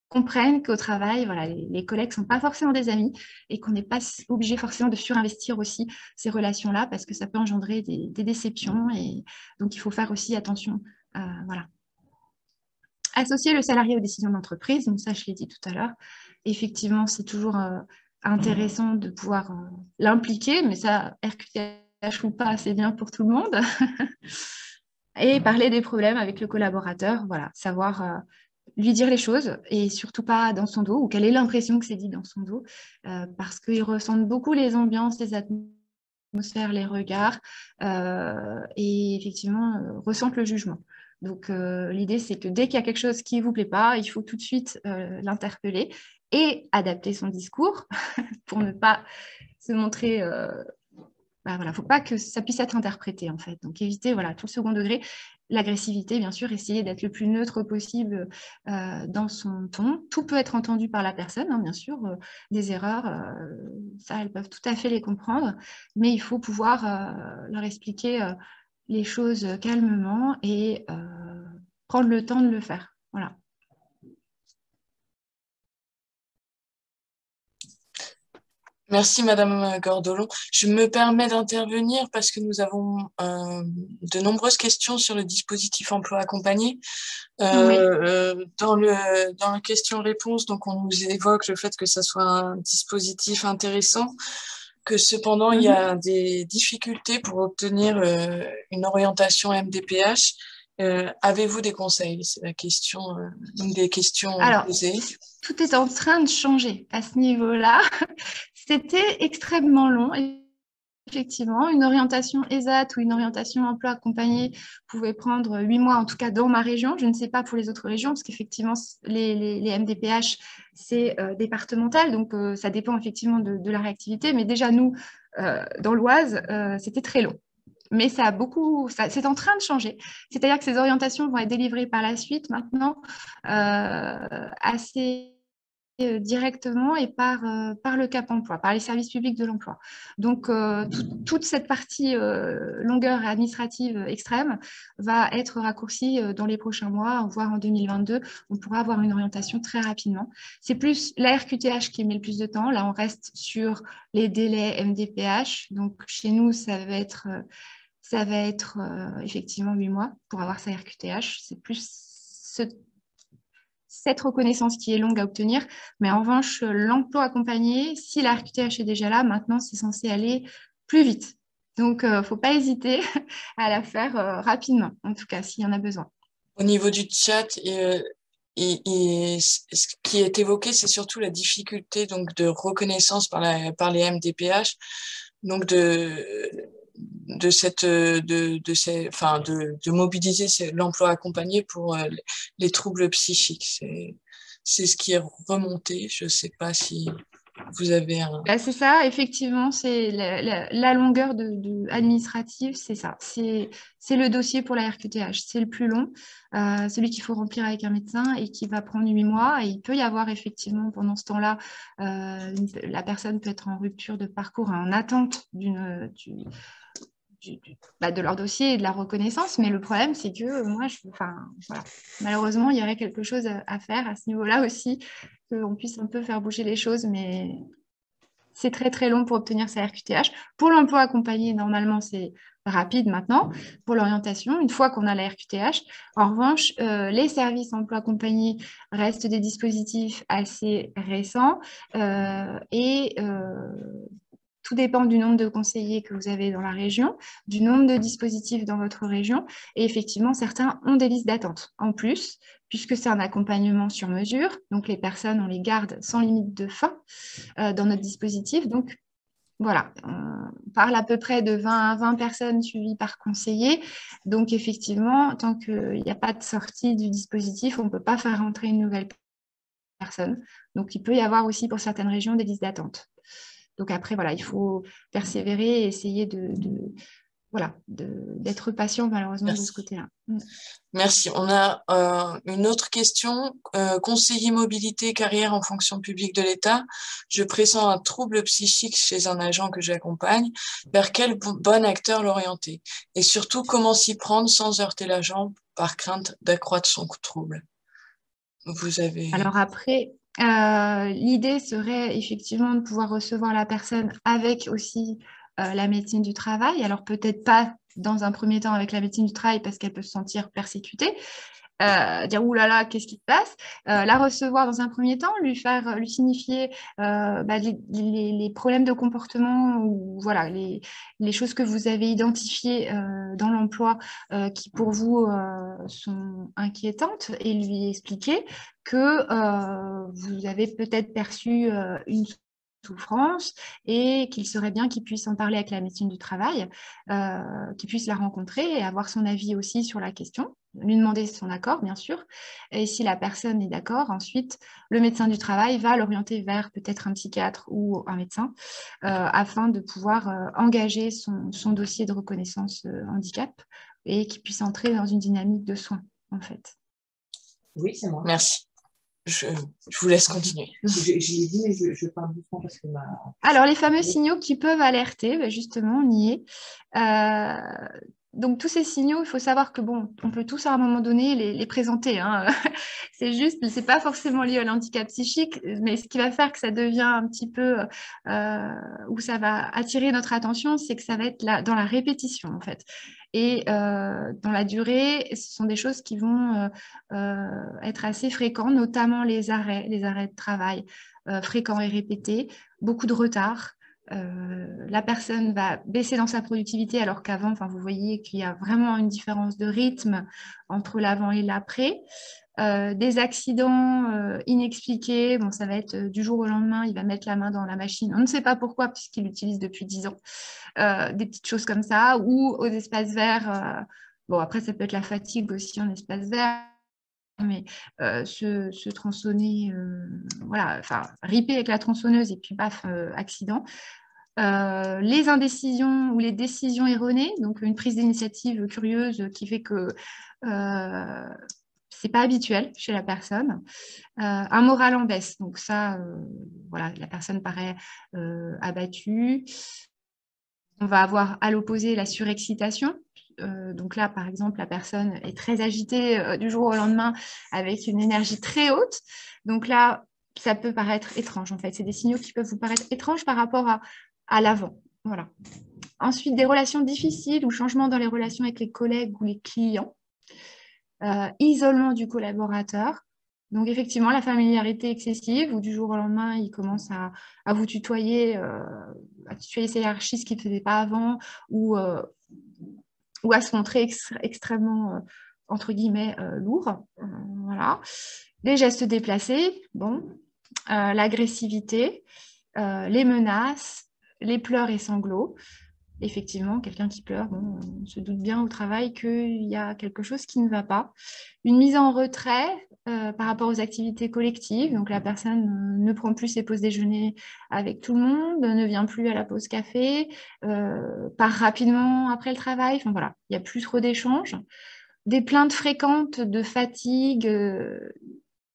comprennent qu'au travail, voilà, les collègues ne sont pas forcément des amis et qu'on n'est pas obligé forcément de surinvestir aussi ces relations-là parce que ça peut engendrer des déceptions et donc il faut faire aussi attention. Voilà. Associer le salarié aux décisions d'entreprise, donc ça je l'ai dit tout à l'heure. Effectivement, c'est toujours intéressant de pouvoir l'impliquer, mais ça, RQTH ou pas, c'est bien pour tout le monde. Et parler des problèmes avec le collaborateur, voilà, savoir lui dire les choses et surtout pas dans son dos ou quelle est l'impression que c'est dit dans son dos parce qu'ils ressentent beaucoup les ambiances, les atmosphères, les regards et effectivement ressentent le jugement. Donc l'idée c'est que dès qu'il y a quelque chose qui ne vous plaît pas, il faut tout de suite l'interpeller et adapter son discours pour ne pas se montrer bah, voilà, faut pas que ça puisse être interprété en fait. Donc éviter voilà, tout le second degré, l'agressivité bien sûr, essayer d'être le plus neutre possible dans son ton. Tout peut être entendu par la personne, hein, bien sûr, des erreurs, ça elles peuvent tout à fait les comprendre, mais il faut pouvoir leur expliquer les choses calmement et prendre le temps de le faire. Voilà. Merci, Madame Gordolon. Je me permets d'intervenir parce que nous avons de nombreuses questions sur le dispositif emploi accompagné. Oui. Dans la question-réponse, donc on nous évoque le fait que ça soit un dispositif intéressant, que cependant il y a des difficultés pour obtenir une orientation MDPH. Avez-vous des conseils? C'est la question, une des questions Alors, posées. tout est en train de changer à ce niveau-là. C'était extrêmement long. Effectivement, une orientation ESAT ou une orientation emploi accompagné pouvait prendre 8 mois, en tout cas dans ma région. Je ne sais pas pour les autres régions, parce qu'effectivement, les MDPH, c'est départemental, donc ça dépend effectivement de la réactivité. Mais déjà, nous, dans l'Oise, c'était très long. Mais c'est en train de changer. C'est-à-dire que ces orientations vont être délivrées par la suite maintenant assez directement et par le Cap emploi, par les services publics de l'emploi. Donc, toute cette partie longueur administrative extrême va être raccourcie dans les prochains mois, voire en 2022. On pourra avoir une orientation très rapidement. C'est plus la RQTH qui met le plus de temps. Là, on reste sur les délais MDPH. Donc, chez nous, ça va être effectivement 8 mois pour avoir sa RQTH. C'est plus cette reconnaissance qui est longue à obtenir. Mais en revanche, l'emploi accompagné, si la RQTH est déjà là, maintenant, c'est censé aller plus vite. Donc, il ne faut pas hésiter à la faire rapidement, en tout cas, s'il y en a besoin. Au niveau du chat, ce qui est évoqué, c'est surtout la difficulté donc, de reconnaissance par les MDPH, donc de mobiliser l'emploi accompagné pour les troubles psychiques. C'est ce qui est remonté. Je ne sais pas si vous avez un... C'est ça, effectivement, c'est la longueur administrative, c'est ça. C'est le dossier pour la RQTH. C'est le plus long, celui qu'il faut remplir avec un médecin et qui va prendre 8 mois. Et il peut y avoir effectivement, pendant ce temps-là, la personne peut être en rupture de parcours, en attente de leur dossier et de la reconnaissance. Mais le problème, c'est que moi, voilà. Malheureusement, il y aurait quelque chose à faire à ce niveau-là aussi, qu'on puisse un peu faire bouger les choses, mais c'est très, très long pour obtenir sa RQTH. Pour l'emploi accompagné, normalement, c'est rapide maintenant. Pour l'orientation, une fois qu'on a la RQTH. En revanche, les services emploi accompagné restent des dispositifs assez récents et tout dépend du nombre de conseillers que vous avez dans la région, du nombre de dispositifs dans votre région. Et effectivement, certains ont des listes d'attente en plus, puisque c'est un accompagnement sur mesure. Donc, les personnes, on les garde sans limite de fin dans notre dispositif. Donc, voilà, on parle à peu près de 20 à 20 personnes suivies par conseiller. Donc, effectivement, tant qu'il n'y a pas de sortie du dispositif, on ne peut pas faire rentrer une nouvelle personne. Donc, il peut y avoir aussi pour certaines régions des listes d'attente. Donc, après, voilà, il faut persévérer et essayer d'être patient, malheureusement, Merci. de ce côté-là. Merci. On a une autre question. Conseiller mobilité carrière en fonction publique de l'État. Je pressens un trouble psychique chez un agent que j'accompagne. Vers quel bon acteur l'orienter? Et surtout, comment s'y prendre sans heurter l'agent par crainte d'accroître son trouble? Vous avez... Alors après, l'idée serait effectivement de pouvoir recevoir la personne avec aussi la médecine du travail. Alors peut-être pas dans un premier temps avec la médecine du travail parce qu'elle peut se sentir persécutée, dire ouh là là, qu'est-ce qui se passe, la recevoir dans un premier temps, lui signifier les problèmes de comportement ou voilà les choses que vous avez identifiées dans l'emploi qui pour vous sont inquiétantes et lui expliquer que vous avez peut-être perçu une souffrance et qu'il serait bien qu'il puisse en parler avec la médecine du travail, qu'il puisse la rencontrer et avoir son avis aussi sur la question, lui demander son accord bien sûr, et si la personne est d'accord, ensuite le médecin du travail va l'orienter vers peut-être un psychiatre ou un médecin afin de pouvoir engager son dossier de reconnaissance handicap et qu'il puisse entrer dans une dynamique de soins en fait. Oui, c'est moi. Merci. Je vous laisse continuer. Je l'ai dit, mais je parle doucement parce que Alors, les fameux signaux qui peuvent alerter, justement, on y est. Donc, tous ces signaux, il faut savoir que, bon, on peut tous à un moment donné les présenter. Hein. C'est juste, c'est pas forcément lié à l'handicap psychique, mais ce qui va faire que ça devient un petit peu, où ça va attirer notre attention, c'est que ça va être dans la répétition, en fait. Et dans la durée, ce sont des choses qui vont être assez fréquents, notamment les arrêts de travail fréquents et répétés, beaucoup de retard. La personne va baisser dans sa productivité alors qu'avant, vous voyez qu'il y a vraiment une différence de rythme entre l'avant et l'après. Des accidents inexpliqués, bon, ça va être du jour au lendemain, il va mettre la main dans la machine, on ne sait pas pourquoi puisqu'il l'utilise depuis 10 ans, des petites choses comme ça, ou aux espaces verts, bon après ça peut être la fatigue aussi en espace vert, mais se tronçonner, voilà, enfin riper avec la tronçonneuse et puis paf, accident. Les indécisions ou les décisions erronées, donc une prise d'initiative curieuse qui fait que c'est pas habituel chez la personne. Un moral en baisse, donc ça, voilà, la personne paraît abattue. On va avoir à l'opposé la surexcitation. Donc là, par exemple, la personne est très agitée du jour au lendemain avec une énergie très haute. Donc là, ça peut paraître étrange, en fait. C'est des signaux qui peuvent vous paraître étranges par rapport à l'avant. Voilà. Ensuite, des relations difficiles ou changements dans les relations avec les collègues ou les clients. Isolement du collaborateur. Donc, effectivement, la familiarité excessive, où du jour au lendemain, il commence à vous tutoyer, à tutoyer ses hiérarchistes qu'il ne faisait pas avant, ou à se montrer extrêmement, entre guillemets, lourd. Voilà. Les gestes déplacés, bon, l'agressivité, les menaces, les pleurs et sanglots. Effectivement, quelqu'un qui pleure, bon, on se doute bien au travail qu'il y a quelque chose qui ne va pas. Une mise en retrait par rapport aux activités collectives. Donc, la personne ne prend plus ses pauses déjeuner avec tout le monde, ne vient plus à la pause café, part rapidement après le travail. Enfin, voilà, il n'y a plus trop d'échanges. Des plaintes fréquentes de fatigue.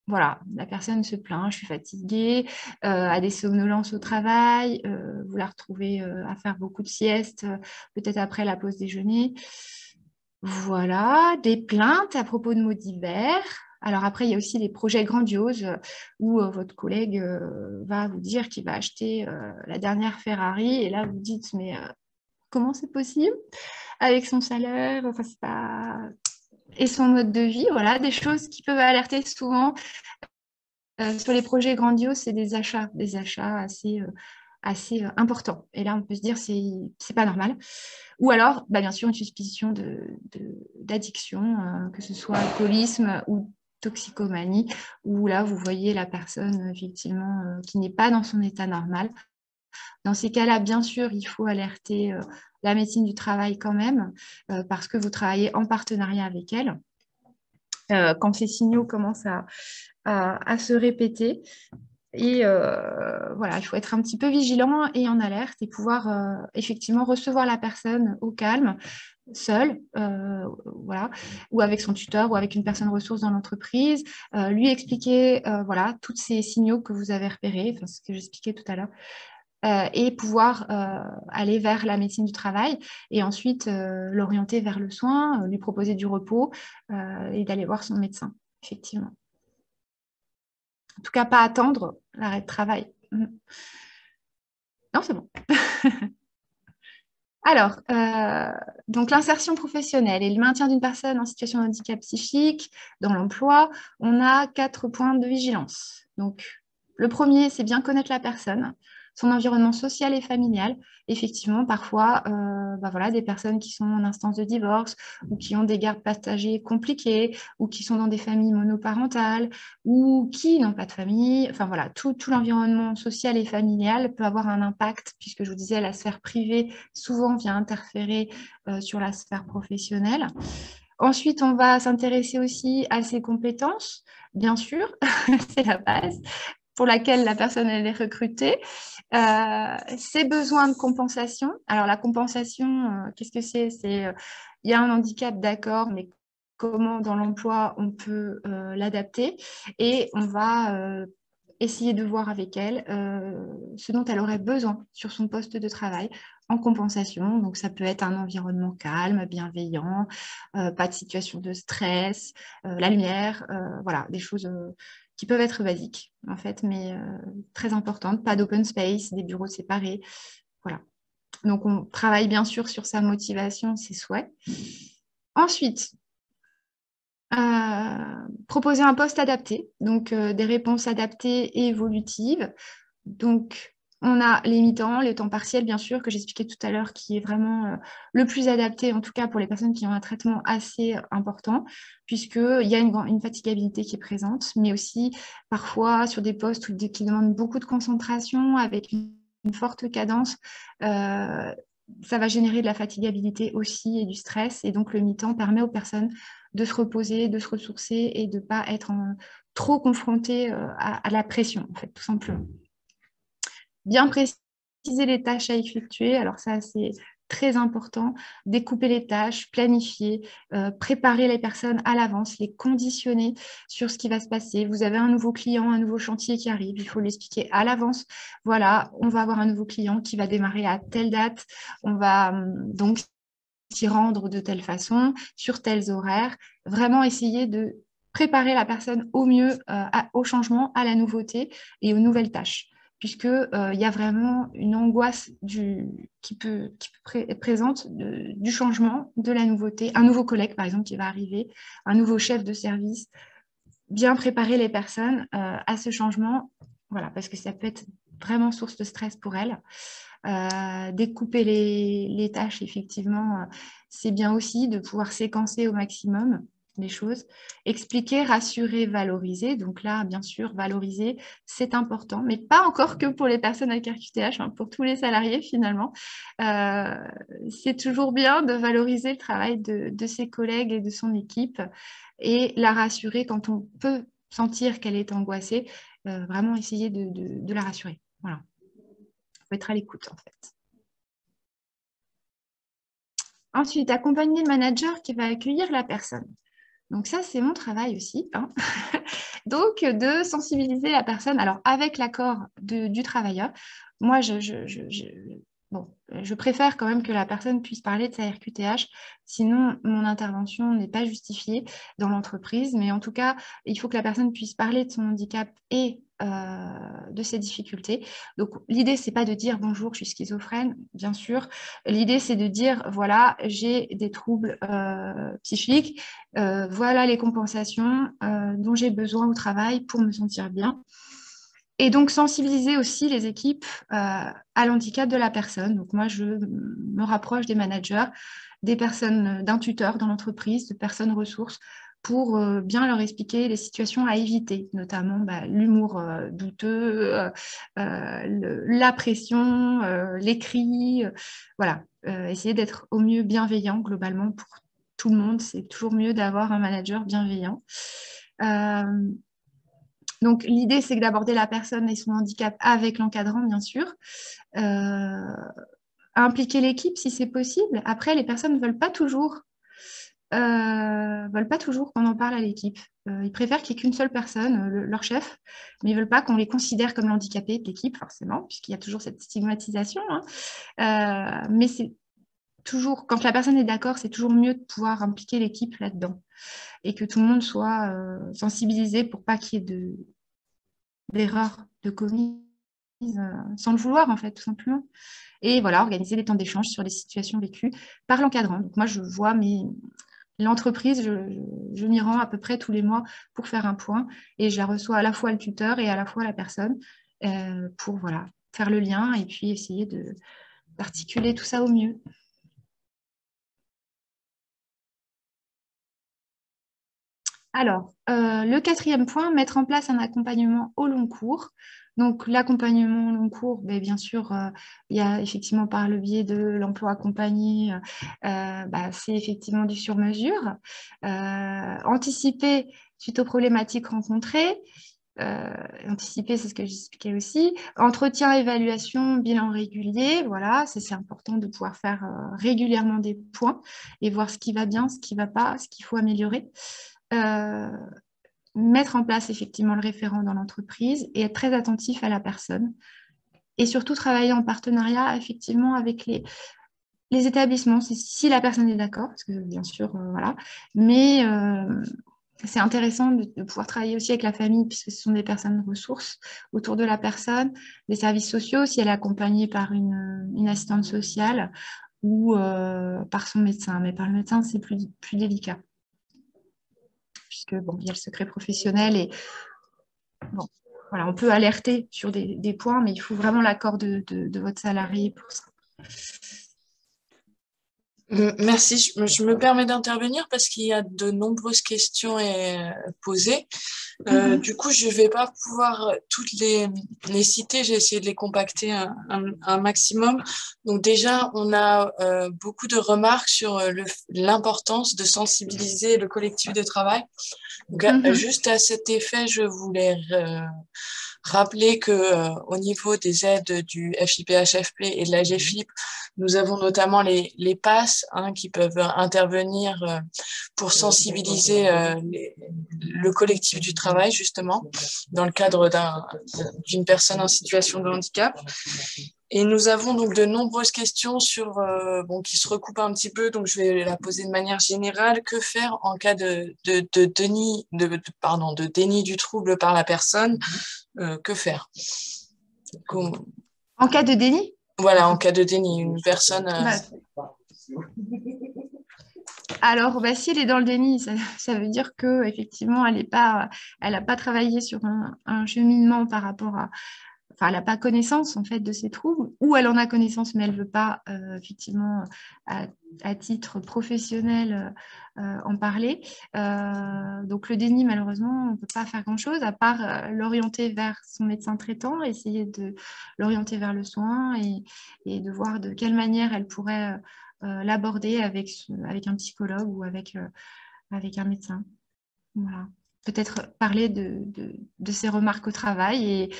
Voilà, la personne se plaint, je suis fatiguée, a des somnolences au travail, vous la retrouvez à faire beaucoup de siestes, peut-être après la pause déjeuner. Voilà, des plaintes à propos de mots divers. Alors après, il y a aussi des projets grandioses où votre collègue va vous dire qu'il va acheter la dernière Ferrari et là, vous dites, mais comment c'est possible avec son salaire? Enfin, c'est pas... Et son mode de vie, voilà, des choses qui peuvent alerter souvent. Sur les projets grandioses, c'est des achats assez assez important. Et là, on peut se dire c'est pas normal. Ou alors, bien sûr, une suspicion d'addiction, que ce soit alcoolisme ou toxicomanie, où là, vous voyez la personne, effectivement, qui n'est pas dans son état normal. Dans ces cas-là, bien sûr, il faut alerter la médecine du travail quand même, parce que vous travaillez en partenariat avec elle. Quand ces signaux commencent à se répéter. Et voilà, il faut être un petit peu vigilant et en alerte et pouvoir effectivement recevoir la personne au calme, seule, voilà, ou avec son tuteur ou avec une personne ressource dans l'entreprise, lui expliquer voilà, tous ces signaux que vous avez repérés, enfin, ce que j'expliquais tout à l'heure, et pouvoir aller vers la médecine du travail et ensuite l'orienter vers le soin, lui proposer du repos et d'aller voir son médecin, effectivement. En tout cas, pas attendre l'arrêt de travail. Non, c'est bon. Alors, donc l'insertion professionnelle et le maintien d'une personne en situation de handicap psychique dans l'emploi, on a 4 points de vigilance. Donc, le premier, c'est bien connaître la personne, son environnement social et familial. Effectivement, parfois, voilà, des personnes qui sont en instance de divorce ou qui ont des gardes partagées compliquées ou qui sont dans des familles monoparentales ou qui n'ont pas de famille. Enfin voilà, tout l'environnement social et familial peut avoir un impact puisque je vous disais, la sphère privée souvent vient interférer sur la sphère professionnelle. Ensuite, on va s'intéresser aussi à ses compétences, bien sûr, c'est la base pour laquelle la personne elle est recrutée. Ses besoins de compensation. Alors, la compensation, qu'est-ce que c'est? Il y a un handicap, d'accord, mais comment dans l'emploi on peut l'adapter? Et on va essayer de voir avec elle ce dont elle aurait besoin sur son poste de travail en compensation. Donc, ça peut être un environnement calme, bienveillant, pas de situation de stress, la lumière, voilà, des choses qui peuvent être basiques, en fait, mais très importantes. Pas d'open space, des bureaux séparés, voilà. Donc, on travaille bien sûr sur sa motivation, ses souhaits. Ensuite, proposer un poste adapté, donc des réponses adaptées et évolutives. Donc, on a les mi-temps, les temps partiels, bien sûr, que j'expliquais tout à l'heure, qui est vraiment le plus adapté, en tout cas pour les personnes qui ont un traitement assez important, puisqu'il y a une fatigabilité qui est présente, mais aussi parfois sur des postes qui demandent beaucoup de concentration, avec une forte cadence, ça va générer de la fatigabilité aussi et du stress. Et donc, le mi-temps permet aux personnes de se reposer, de se ressourcer et de ne pas être trop confrontées à la pression, en fait, tout simplement. Bien préciser les tâches à effectuer. Alors ça, c'est très important. Découper les tâches, planifier, préparer les personnes à l'avance, les conditionner sur ce qui va se passer. Vous avez un nouveau client, un nouveau chantier qui arrive. Il faut l'expliquer à l'avance. Voilà, on va avoir un nouveau client qui va démarrer à telle date. On va donc s'y rendre de telle façon, sur tels horaires. Vraiment essayer de préparer la personne au mieux au changement, à la nouveauté et aux nouvelles tâches, puisqu'il y a vraiment une angoisse qui peut être présente du changement, de la nouveauté. Un nouveau collègue, par exemple, qui va arriver, un nouveau chef de service. Bien préparer les personnes à ce changement, voilà, parce que ça peut être vraiment source de stress pour elles. Découper les tâches, effectivement, c'est bien aussi de pouvoir séquencer au maximum les choses, expliquer, rassurer, valoriser. Donc là, bien sûr, valoriser, c'est important, mais pas encore que pour les personnes avec RQTH, hein, pour tous les salariés finalement. C'est toujours bien de valoriser le travail de ses collègues et de son équipe et la rassurer quand on peut sentir qu'elle est angoissée, vraiment essayer de la rassurer. Voilà. Il faut être à l'écoute, en fait. Ensuite, accompagner le manager qui va accueillir la personne. Donc ça, c'est mon travail aussi. Hein. Donc, de sensibiliser la personne, alors avec l'accord du travailleur. Moi, je préfère quand même que la personne puisse parler de sa RQTH, sinon mon intervention n'est pas justifiée dans l'entreprise. Mais en tout cas, il faut que la personne puisse parler de son handicap et de ses difficultés. Donc, l'idée, c'est pas de dire bonjour, je suis schizophrène, bien sûr. L'idée, c'est de dire voilà, j'ai des troubles psychiques, voilà les compensations dont j'ai besoin au travail pour me sentir bien. Et donc, sensibiliser aussi les équipes à l'handicap de la personne. Donc, moi, je me rapproche des managers, des personnes, d'un tuteur dans l'entreprise, de personnes ressources, pour bien leur expliquer les situations à éviter, notamment l'humour douteux, la pression, les cris. Voilà, essayer d'être au mieux bienveillant globalement pour tout le monde. C'est toujours mieux d'avoir un manager bienveillant. Donc, l'idée, c'est d'aborder la personne et son handicap avec l'encadrant, bien sûr. Impliquer l'équipe si c'est possible. Après, les personnes ne veulent pas toujours qu'on en parle à l'équipe. Ils préfèrent qu'il n'y ait qu'une seule personne, leur chef, mais ils ne veulent pas qu'on les considère comme l'handicapé de l'équipe, forcément, puisqu'il y a toujours cette stigmatisation. Mais c'est toujours, quand la personne est d'accord, c'est toujours mieux de pouvoir impliquer l'équipe là-dedans et que tout le monde soit sensibilisé pour pas qu'il y ait d'erreurs de commises sans le vouloir, en fait, tout simplement. Et voilà, organiser des temps d'échange sur les situations vécues par l'encadrant. Donc moi, je vois l'entreprise, je m'y rends à peu près tous les mois pour faire un point et je la reçois à la fois le tuteur et à la fois la personne pour voilà, faire le lien et puis essayer d'articuler tout ça au mieux. Alors, le quatrième point, mettre en place un accompagnement au long cours. Donc, l'accompagnement au long cours, bien sûr, il y a effectivement par le biais de l'emploi accompagné, c'est effectivement du sur-mesure. Anticiper suite aux problématiques rencontrées. Anticiper, c'est ce que j'expliquais aussi. Entretien, évaluation, bilan régulier. Voilà, c'est important de pouvoir faire régulièrement des points et voir ce qui va bien, ce qui ne va pas, ce qu'il faut améliorer. Mettre en place effectivement le référent dans l'entreprise et être très attentif à la personne. Et surtout travailler en partenariat effectivement avec les établissements, si la personne est d'accord, parce que bien sûr, voilà. Mais c'est intéressant de pouvoir travailler aussi avec la famille, puisque ce sont des personnes ressources autour de la personne, les services sociaux, si elle est accompagnée par une assistante sociale ou par son médecin. Mais par le médecin, c'est plus délicat. Puisque il y a le secret professionnel et voilà, on peut alerter sur des points, mais il faut vraiment l'accord de votre salarié pour ça. Merci. Je me permets d'intervenir parce qu'il y a de nombreuses questions posées. Du coup, je ne vais pas pouvoir toutes les citer. J'ai essayé de les compacter un maximum. Donc déjà, on a beaucoup de remarques sur l'importance de sensibiliser le collectif de travail. Donc, juste à cet effet, je voulais rappeler que au niveau des aides du FIPHFP et de la GFIP, nous avons notamment les PASS qui peuvent intervenir pour sensibiliser le collectif du travail, justement, dans le cadre d'une personne en situation de handicap. Et nous avons donc de nombreuses questions qui se recoupent un petit peu, donc je vais la poser de manière générale. Que faire en cas de déni du trouble par la personne? Que faire? En cas de déni? Voilà, en cas de déni, une personne... Alors, si elle est dans le déni, ça veut dire qu'effectivement, elle n'a pas travaillé sur un cheminement par rapport à... Enfin, elle n'a pas connaissance en fait de ses troubles, ou elle en a connaissance mais elle ne veut pas effectivement à titre professionnel en parler. Donc le déni, malheureusement, on ne peut pas faire grand-chose à part l'orienter vers son médecin traitant, essayer de l'orienter vers le soin et de voir de quelle manière elle pourrait l'aborder avec un psychologue ou avec un médecin. Voilà. Peut-être parler de ses remarques au travail et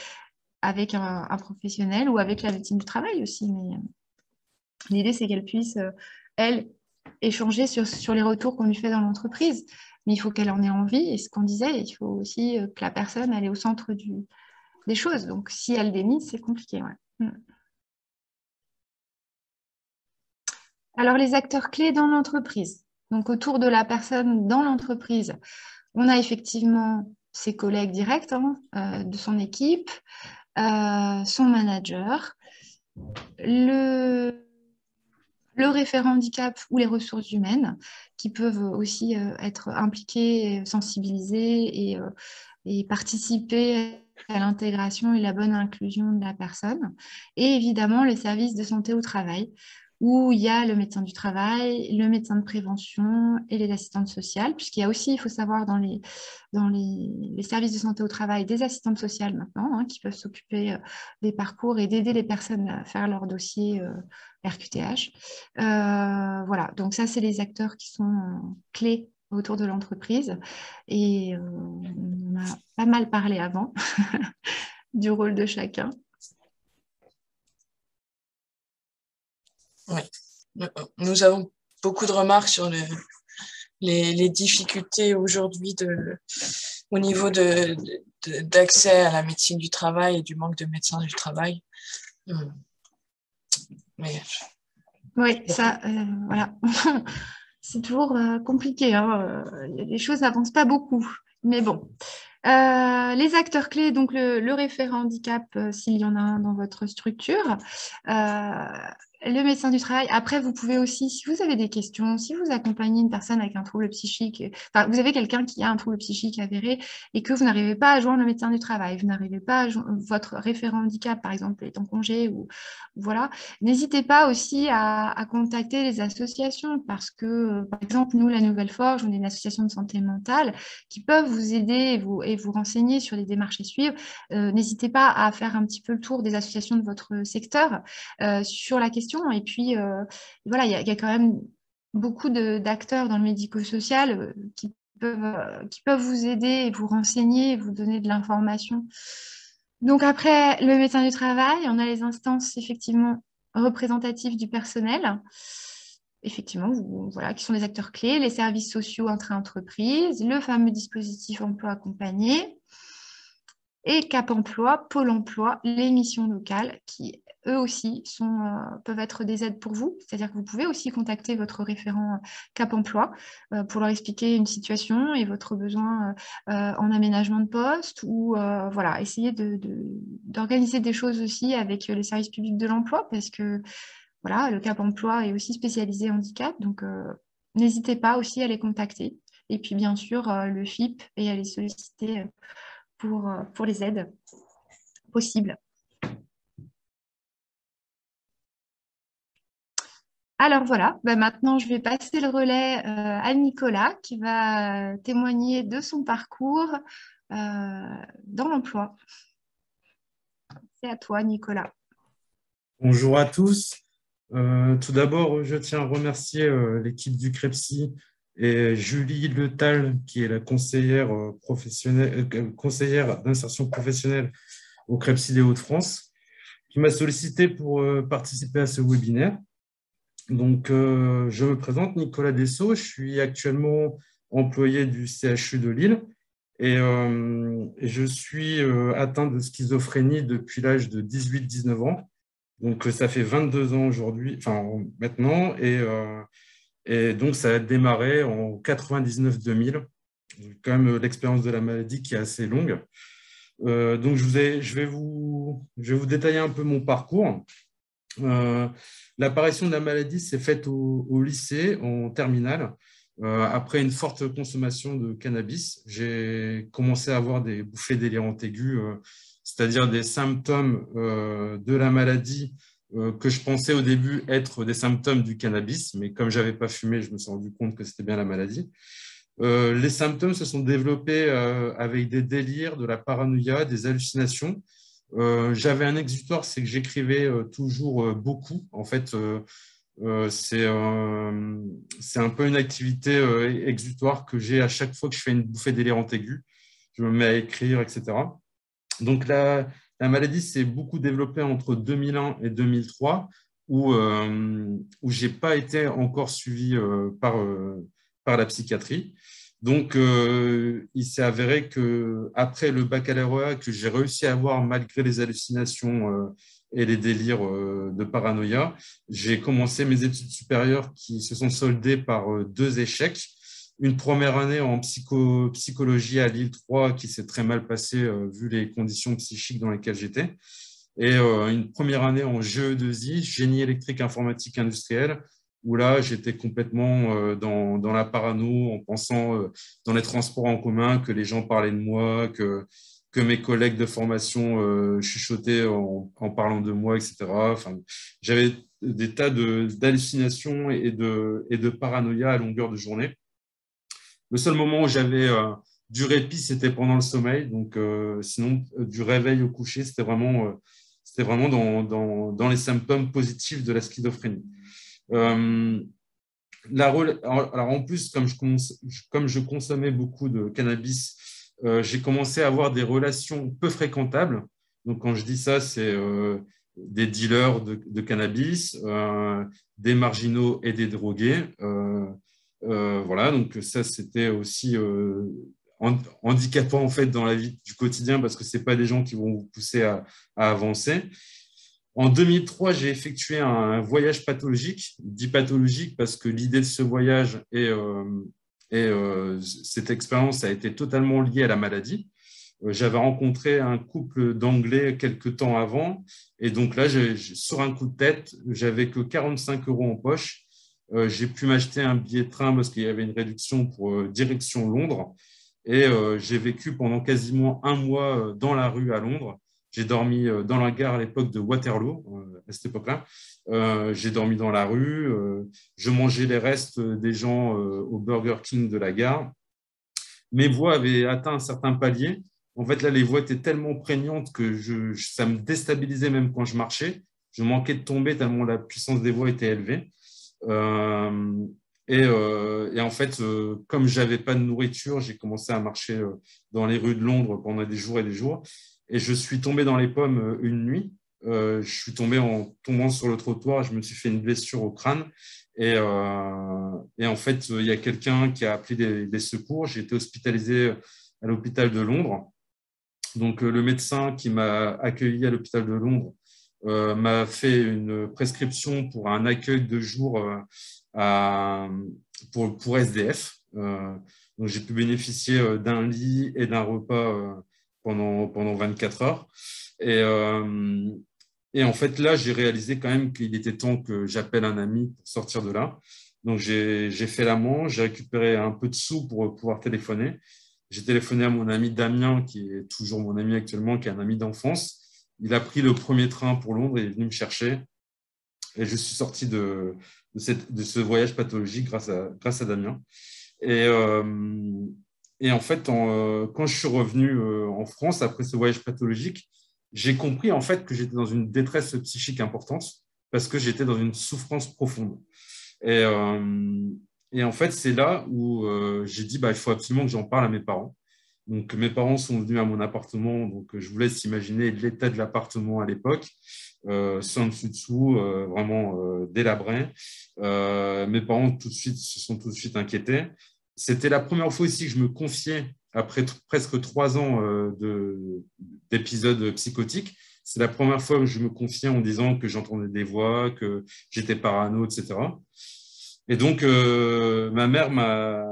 avec un professionnel ou avec la médecine du travail aussi. Mais l'idée, c'est qu'elle puisse, elle, échanger sur les retours qu'on lui fait dans l'entreprise. Mais il faut qu'elle en ait envie. Et ce qu'on disait, il faut aussi que la personne, elle est au centre des choses. Donc, si elle dénie, c'est compliqué. Ouais. Alors, les acteurs clés dans l'entreprise. Donc, autour de la personne dans l'entreprise, on a effectivement ses collègues directs de son équipe, son manager, le référent handicap ou les ressources humaines qui peuvent aussi être impliqués, sensibilisés et participer à l'intégration et la bonne inclusion de la personne. Et évidemment, les services de santé au travail, où il y a le médecin du travail, le médecin de prévention et les assistantes sociales, puisqu'il y a aussi, il faut savoir, dans les services de santé au travail, des assistantes sociales maintenant, hein, qui peuvent s'occuper des parcours et d'aider les personnes à faire leur dossier RQTH. Voilà, donc ça, c'est les acteurs qui sont clés autour de l'entreprise. Et on en a pas mal parlé avant du rôle de chacun. Oui. Nous avons beaucoup de remarques sur les difficultés aujourd'hui au niveau d'accès à la médecine du travail et du manque de médecins du travail. Mais... Oui, ça, voilà. C'est toujours compliqué, hein. Les choses n'avancent pas beaucoup. Mais bon. Les acteurs clés, donc le référent handicap, s'il y en a un dans votre structure, le médecin du travail. Après, vous pouvez aussi, si vous avez des questions, si vous accompagnez une personne avec un trouble psychique, enfin, vous avez quelqu'un qui a un trouble psychique avéré et que vous n'arrivez pas à joindre le médecin du travail, vous n'arrivez pas à joindre votre référent handicap, par exemple, est en congé, ou voilà, n'hésitez pas aussi à contacter les associations parce que, par exemple, nous, la Nouvelle Forge, on est une association de santé mentale qui peuvent vous aider et vous renseigner sur les démarches à suivre. N'hésitez pas à faire un petit peu le tour des associations de votre secteur sur la question. Et puis, voilà, il y a quand même beaucoup d'acteurs dans le médico-social qui peuvent vous aider et vous renseigner, et vous donner de l'information. Donc après le médecin du travail, on a les instances effectivement représentatives du personnel, effectivement, voilà, qui sont les acteurs clés, les services sociaux intra-entreprises, le fameux dispositif emploi accompagné, et Cap Emploi, Pôle Emploi, les missions locales qui, eux aussi, peuvent être des aides pour vous. C'est-à-dire que vous pouvez aussi contacter votre référent Cap Emploi pour leur expliquer une situation et votre besoin en aménagement de poste ou voilà, essayer d'organiser des choses aussi avec les services publics de l'emploi parce que voilà, le Cap Emploi est aussi spécialisé handicap. Donc, n'hésitez pas aussi à les contacter. Et puis, bien sûr, le FIP et à les solliciter pour les aides possibles. Alors voilà, maintenant je vais passer le relais à Nicolas qui va témoigner de son parcours dans l'emploi. C'est à toi, Nicolas. Bonjour à tous. Tout d'abord, je tiens à remercier l'équipe du CREPSI et Julie Letal, qui est la conseillère conseillère d'insertion professionnelle au CREPSI des Hauts-de-France, qui m'a sollicité pour participer à ce webinaire. Donc, je me présente, Nicolas Dessau, je suis actuellement employé du CHU de Lille et je suis atteint de schizophrénie depuis l'âge de 18-19 ans. Donc, ça fait 22 ans aujourd'hui, enfin maintenant, et donc ça a démarré en 99-2000. Quand même l'expérience de la maladie qui est assez longue. Donc, je vais vous détailler un peu mon parcours. L'apparition de la maladie s'est faite au lycée, en terminale. Après une forte consommation de cannabis, j'ai commencé à avoir des bouffées délirantes aiguës, c'est-à-dire des symptômes de la maladie que je pensais au début être des symptômes du cannabis, mais comme je n'avais pas fumé, je me suis rendu compte que c'était bien la maladie. Les symptômes se sont développés avec des délires, de la paranoïa, des hallucinations. J'avais un exutoire, c'est que j'écrivais toujours beaucoup. En fait, c'est un peu une activité exutoire que j'ai à chaque fois que je fais une bouffée délirante aiguë. Je me mets à écrire, etc. Donc, la maladie s'est beaucoup développée entre 2001 et 2003, où je n'ai pas été encore suivi par la psychiatrie. Donc, il s'est avéré qu'après le baccalauréat que j'ai réussi à avoir malgré les hallucinations et les délires de paranoïa, j'ai commencé mes études supérieures qui se sont soldées par 2 échecs. Une première année en psychologie à Lille 3 qui s'est très mal passée vu les conditions psychiques dans lesquelles j'étais. Et une première année en GE2I, génie électrique informatique industriel, où là, j'étais complètement dans la parano, en pensant dans les transports en commun que les gens parlaient de moi, que mes collègues de formation chuchotaient en parlant de moi, etc. Enfin, j'avais des tas d'hallucinations et de paranoïa à longueur de journée. Le seul moment où j'avais du répit, c'était pendant le sommeil. Donc, sinon, du réveil au coucher, c'était vraiment dans les symptômes positifs de la schizophrénie. Alors en plus, comme je consommais beaucoup de cannabis, j'ai commencé à avoir des relations peu fréquentables. Donc, quand je dis ça, c'est des dealers de cannabis, des marginaux et des drogués. Voilà, donc ça, c'était aussi handicapant en fait dans la vie du quotidien parce que ce n'est pas des gens qui vont vous pousser à avancer. En 2003, j'ai effectué un voyage pathologique, dit pathologique parce que l'idée de ce voyage et cette expérience a été totalement liée à la maladie. J'avais rencontré un couple d'Anglais quelques temps avant et donc là, sur un coup de tête, j'avais que 45 € en poche. J'ai pu m'acheter un billet de train parce qu'il y avait une réduction pour direction Londres et j'ai vécu pendant quasiment un mois dans la rue à Londres. J'ai dormi dans la gare à l'époque de Waterloo, à cette époque-là. J'ai dormi dans la rue. Je mangeais les restes des gens au Burger King de la gare. Mes voix avaient atteint un certain palier. En fait, là, les voix étaient tellement prégnantes que ça me déstabilisait même quand je marchais. Je manquais de tomber tellement la puissance des voix était élevée. Et en fait, comme je n'avais pas de nourriture, j'ai commencé à marcher dans les rues de Londres pendant des jours et des jours. Et je suis tombé dans les pommes une nuit. Je suis tombé en tombant sur le trottoir. Je me suis fait une blessure au crâne. Et en fait, il y a quelqu'un qui a appelé des secours. J'ai été hospitalisé à l'hôpital de Londres. Donc, le médecin qui m'a accueilli à l'hôpital de Londres m'a fait une prescription pour un accueil de jour pour SDF. Donc, j'ai pu bénéficier d'un lit et d'un repas pendant 24 heures. Et en fait, là, j'ai réalisé quand même qu'il était temps que j'appelle un ami pour sortir de là. Donc, j'ai fait la manche, j'ai récupéré un peu de sous pour pouvoir téléphoner. J'ai téléphoné à mon ami Damien, qui est toujours mon ami actuellement, qui est un ami d'enfance. Il a pris le premier train pour Londres et est venu me chercher. Et je suis sorti de ce voyage pathologique grâce à Damien. Et en fait, quand je suis revenu en France après ce voyage pathologique, j'ai compris en fait que j'étais dans une détresse psychique importante parce que j'étais dans une souffrance profonde. Et en fait, c'est là où j'ai dit il faut absolument que j'en parle à mes parents. Donc, mes parents sont venus à mon appartement. Donc, je vous laisse imaginer l'état de l'appartement à l'époque, sans dessous, vraiment délabré. Mes parents se sont tout de suite inquiétés. C'était la première fois aussi que je me confiais après presque 3 ans d'épisodes psychotiques. C'est la première fois que je me confiais en disant que j'entendais des voix, que j'étais parano, etc. Et donc, ma mère m'a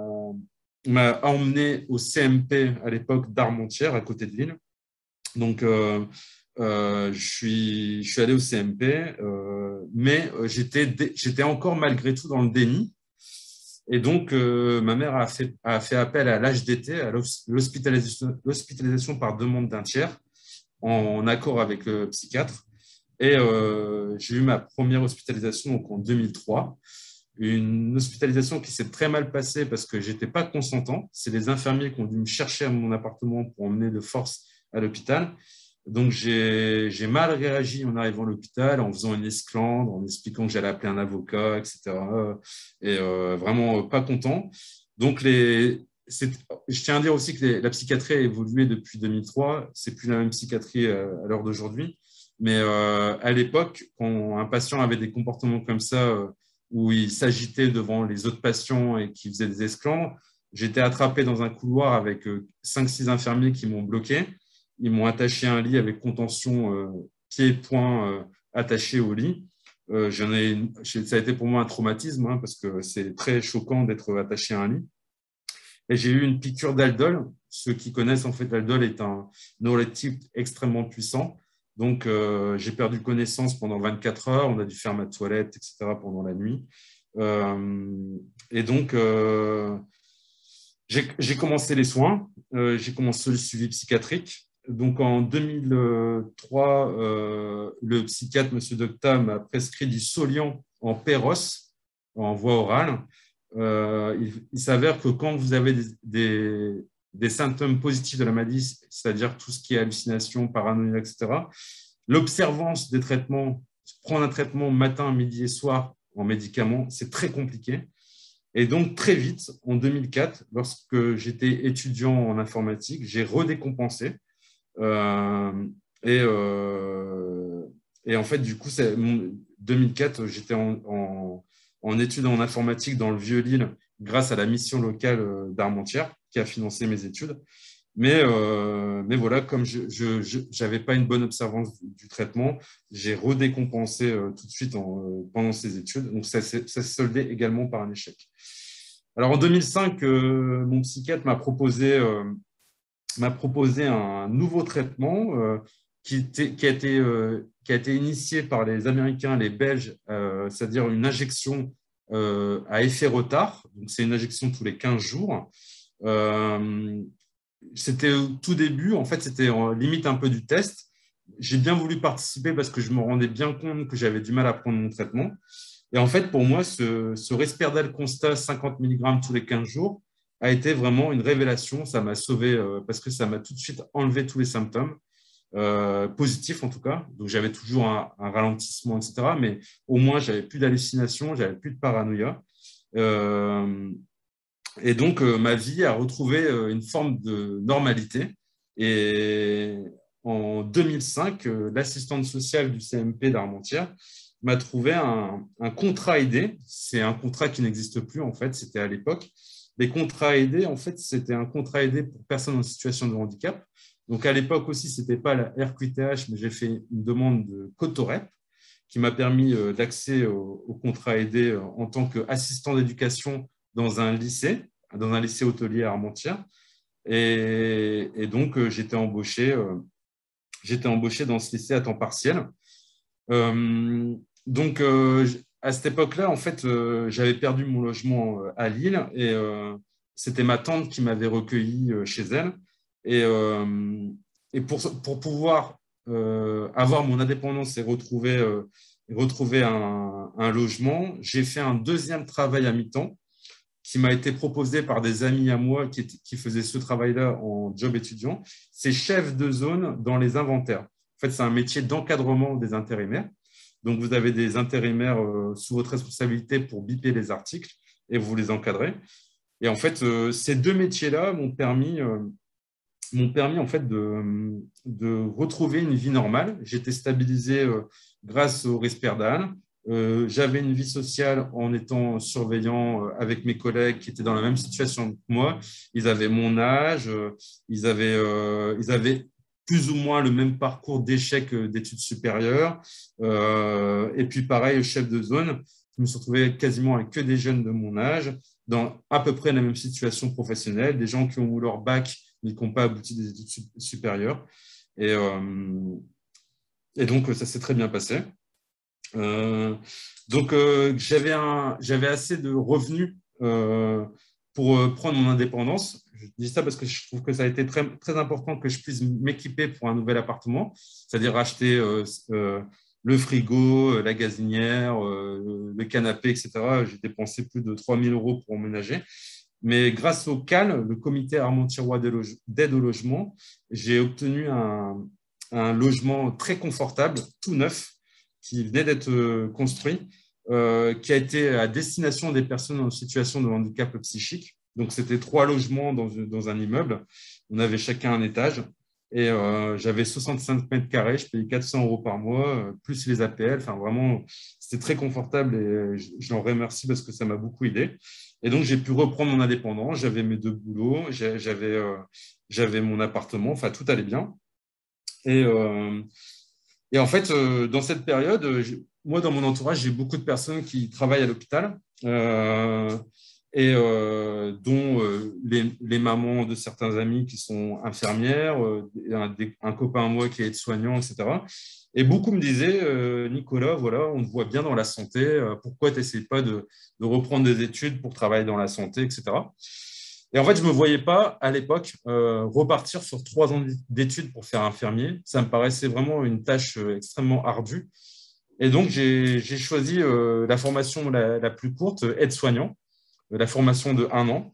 emmené au CMP à l'époque d'Armentières, à côté de Lille. Donc, je suis allé au CMP, mais j'étais encore malgré tout dans le déni. Et donc, ma mère a fait appel à l'HDT, à l'hospitalisation par demande d'un tiers, en accord avec le psychiatre. Et j'ai eu ma première hospitalisation donc, en 2003. Une hospitalisation qui s'est très mal passée parce que je n'étais pas consentant. C'est les infirmiers qui ont dû me chercher à mon appartement pour emmener de force à l'hôpital. Donc, j'ai mal réagi en arrivant à l'hôpital, en faisant une esclandre, en expliquant que j'allais appeler un avocat, etc. Et vraiment pas content. Donc, je tiens à dire aussi que la psychiatrie a évolué depuis 2003. Ce n'est plus la même psychiatrie à l'heure d'aujourd'hui. Mais à l'époque, quand un patient avait des comportements comme ça, où il s'agitait devant les autres patients et qui faisait des esclandres, j'étais attrapé dans un couloir avec 5-6 infirmiers qui m'ont bloqué. Ils m'ont attaché à un lit avec contention pieds et poings attachés au lit. Ça a été pour moi un traumatisme parce que c'est très choquant d'être attaché à un lit. Et j'ai eu une piqûre d'aldol. Ceux qui connaissent, en fait, l'aldol est un neuroleptique extrêmement puissant. Donc, j'ai perdu connaissance pendant 24 heures. On a dû faire ma toilette, etc. pendant la nuit. Et donc, j'ai commencé les soins. J'ai commencé le suivi psychiatrique. donc en 2003, le psychiatre, M. Docta, m'a prescrit du Soliant en Péros, en voie orale. Il s'avère que quand vous avez des symptômes positifs de la maladie, c'est-à-dire tout ce qui est hallucination, paranoïa, etc., l'observance des traitements, prendre un traitement matin, midi et soir en médicaments, c'est très compliqué. Et donc, très vite, en 2004, lorsque j'étais étudiant en informatique, j'ai redécompensé. Et en fait, du coup, 2004, j'étais en études en informatique dans le Vieux-Lille grâce à la mission locale d'Armentières qui a financé mes études. Mais voilà, comme je n'avais pas une bonne observance du traitement, j'ai redécompensé tout de suite pendant ces études. Donc, ça s'est soldé également par un échec. Alors, en 2005, mon psychiatre m'a proposé un nouveau traitement qui a été initié par les Américains, les Belges, c'est-à-dire une injection à effet retard. Donc, c'est une injection tous les 15 jours. C'était au tout début, en fait, c'était limite un peu du test. J'ai bien voulu participer parce que je me rendais bien compte que j'avais du mal à prendre mon traitement. Et en fait, pour moi, ce Risperdal Consta 50 mg tous les 15 jours a été vraiment une révélation. Ça m'a sauvé parce que ça m'a tout de suite enlevé tous les symptômes, positifs en tout cas. Donc, j'avais toujours un ralentissement, etc. Mais au moins, j'avais plus d'hallucinations, j'avais plus de paranoïa. Et donc, ma vie a retrouvé une forme de normalité. Et en 2005, l'assistante sociale du CMP d'Armentières m'a trouvé un contrat aidé. C'est un contrat qui n'existe plus, en fait, c'était à l'époque. Les contrats aidés, en fait, c'était un contrat aidé pour personnes en situation de handicap. Donc, à l'époque aussi, ce n'était pas la RQTH, mais j'ai fait une demande de Cotorep qui m'a permis d'accès au contrat aidé en tant qu'assistant d'éducation dans un lycée hôtelier à Armentières. Et donc, j'étais embauché dans ce lycée à temps partiel. Donc, à cette époque-là, en fait, j'avais perdu mon logement à Lille et c'était ma tante qui m'avait recueilli chez elle. Et pour pouvoir avoir mon indépendance et retrouver un logement, j'ai fait un deuxième travail à mi-temps qui m'a été proposé par des amis à moi qui faisaient ce travail-là en job étudiant. C'est chef de zone dans les inventaires. En fait, c'est un métier d'encadrement des intérimaires. Donc, vous avez des intérimaires sous votre responsabilité pour biper les articles et vous les encadrez. Et en fait, ces deux métiers-là m'ont permis en fait de retrouver une vie normale. J'étais stabilisé grâce au Risperdal. J'avais une vie sociale en étant surveillant avec mes collègues qui étaient dans la même situation que moi. Ils avaient mon âge, ils avaient plus ou moins le même parcours d'échec d'études supérieures. Et puis pareil, chef de zone, je me suis retrouvé quasiment avec que des jeunes de mon âge, dans à peu près la même situation professionnelle, des gens qui ont eu leur bac mais qui n'ont pas abouti des études supérieures. Et donc, ça s'est très bien passé. Donc, j'avais assez de revenus pour prendre mon indépendance. Je dis ça parce que je trouve que ça a été très, très important que je puisse m'équiper pour un nouvel appartement, c'est-à-dire acheter le frigo, la gazinière, le canapé, etc. J'ai dépensé plus de 3 000 € pour emménager. Mais grâce au CAL, le comité armentiérois d'aide au logement, j'ai obtenu un logement très confortable, tout neuf, qui venait d'être construit, qui a été à destination des personnes en situation de handicap psychique. Donc, c'était 3 logements dans un immeuble. On avait chacun un étage. Et j'avais 65 mètres carrés, je payais 400 € par mois, plus les APL. Enfin, vraiment, c'était très confortable et je l'en remercie parce que ça m'a beaucoup aidé. Et donc, j'ai pu reprendre mon indépendance. J'avais mes 2 boulots, j'avais mon appartement. Enfin, tout allait bien. Et en fait, dans cette période, moi, dans mon entourage, j'ai beaucoup de personnes qui travaillent à l'hôpital, dont les mamans de certains amis qui sont infirmières, un copain à moi qui est aide-soignant, etc. Et beaucoup me disaient, Nicolas, voilà, on te voit bien dans la santé, pourquoi tu n'essayes pas de reprendre des études pour travailler dans la santé, etc. Et en fait, je ne me voyais pas, à l'époque, repartir sur 3 ans d'études pour faire infirmier. Ça me paraissait vraiment une tâche extrêmement ardue. Et donc, j'ai choisi la formation la plus courte, aide-soignant, la formation de 1 an.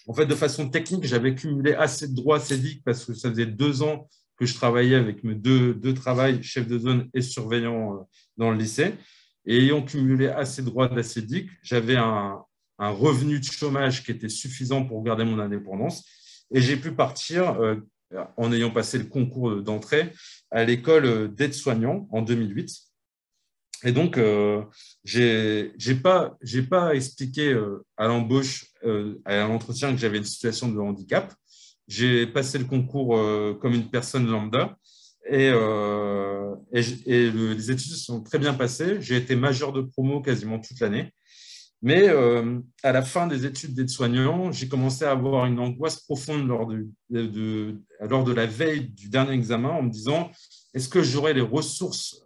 En fait, de façon technique, j'avais cumulé assez de droits CEDIC parce que ça faisait 2 ans que je travaillais avec mes deux travails, chef de zone et surveillant dans le lycée. Et ayant cumulé assez de droits d'ACEDIC, j'avais un revenu de chômage qui était suffisant pour garder mon indépendance. Et j'ai pu partir, en ayant passé le concours d'entrée, à l'école d'aide-soignant en 2008. Et donc, j'ai pas expliqué à l'embauche, à l'entretien, que j'avais une situation de handicap. J'ai passé le concours comme une personne lambda et les études se sont très bien passées. J'ai été major de promo quasiment toute l'année. Mais à la fin des études d'aide-soignant, j'ai commencé à avoir une angoisse profonde lors de la veille du dernier examen en me disant, est-ce que j'aurai les ressources,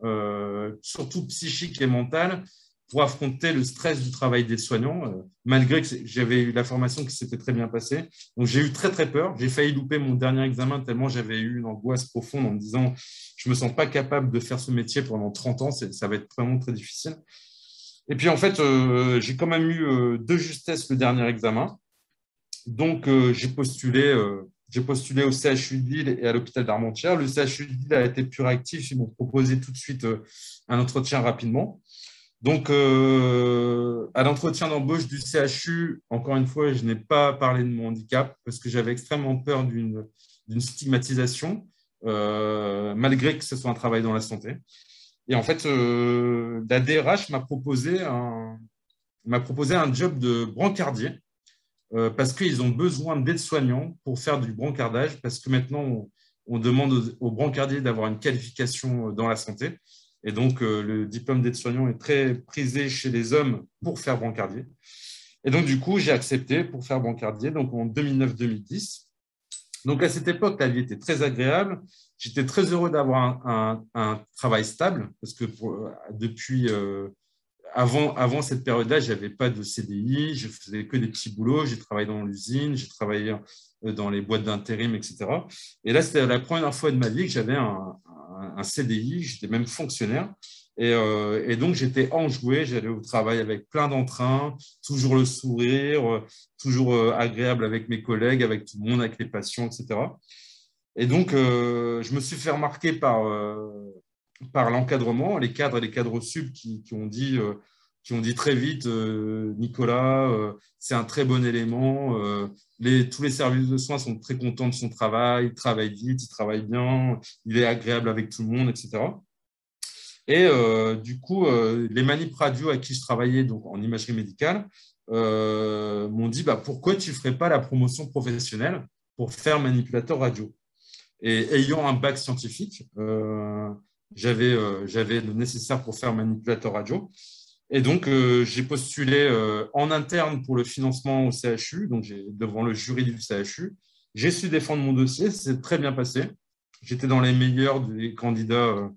surtout psychiques et mentales, pour affronter le stress du travail d'aide-soignant, malgré que j'avais eu la formation qui s'était très bien passée. Donc, j'ai eu très, très peur. J'ai failli louper mon dernier examen tellement j'avais eu une angoisse profonde en me disant, je ne me sens pas capable de faire ce métier pendant 30 ans, ça va être vraiment très difficile. Et puis, en fait, j'ai quand même eu de justesse le dernier examen. Donc, j'ai postulé au CHU de Lille et à l'hôpital d'Armentières. Le CHU de Lille a été plus réactif. Ils m'ont proposé tout de suite un entretien rapidement. Donc, à l'entretien d'embauche du CHU, encore une fois, je n'ai pas parlé de mon handicap parce que j'avais extrêmement peur d'une stigmatisation, malgré que ce soit un travail dans la santé. Et en fait, la DRH m'a proposé un job de brancardier parce qu'ils ont besoin d'aides-soignants pour faire du brancardage, parce que maintenant, on demande aux brancardiers d'avoir une qualification dans la santé. Et donc, le diplôme d'aide-soignant est très prisé chez les hommes pour faire brancardier. Et donc, du coup, j'ai accepté pour faire brancardier, donc en 2009-2010. Donc, à cette époque, la vie était très agréable. J'étais très heureux d'avoir un travail stable parce que depuis avant cette période-là, je n'avais pas de CDI, je faisais que des petits boulots. J'ai travaillé dans l'usine, j'ai travaillé dans les boîtes d'intérim, etc. Et là, c'était la première fois de ma vie que j'avais un CDI, j'étais même fonctionnaire. Et donc, j'étais enjoué, j'allais au travail avec plein d'entrain, toujours le sourire, toujours agréable avec mes collègues, avec tout le monde, avec les patients, etc. Et donc, je me suis fait remarquer par l'encadrement, les cadres et les cadres sub qui ont dit très vite, Nicolas, c'est un très bon élément, tous les services de soins sont très contents de son travail, il travaille vite, il travaille bien, il est agréable avec tout le monde, etc. Et du coup, les manips radio à qui je travaillais donc en imagerie médicale m'ont dit pourquoi tu ne ferais pas la promotion professionnelle pour faire manipulateur radio. Et ayant un bac scientifique, j'avais le nécessaire pour faire manipulateur radio. Et donc, j'ai postulé en interne pour le financement au CHU, donc devant le jury du CHU. J'ai su défendre mon dossier, c'est très bien passé. J'étais dans les meilleurs des candidats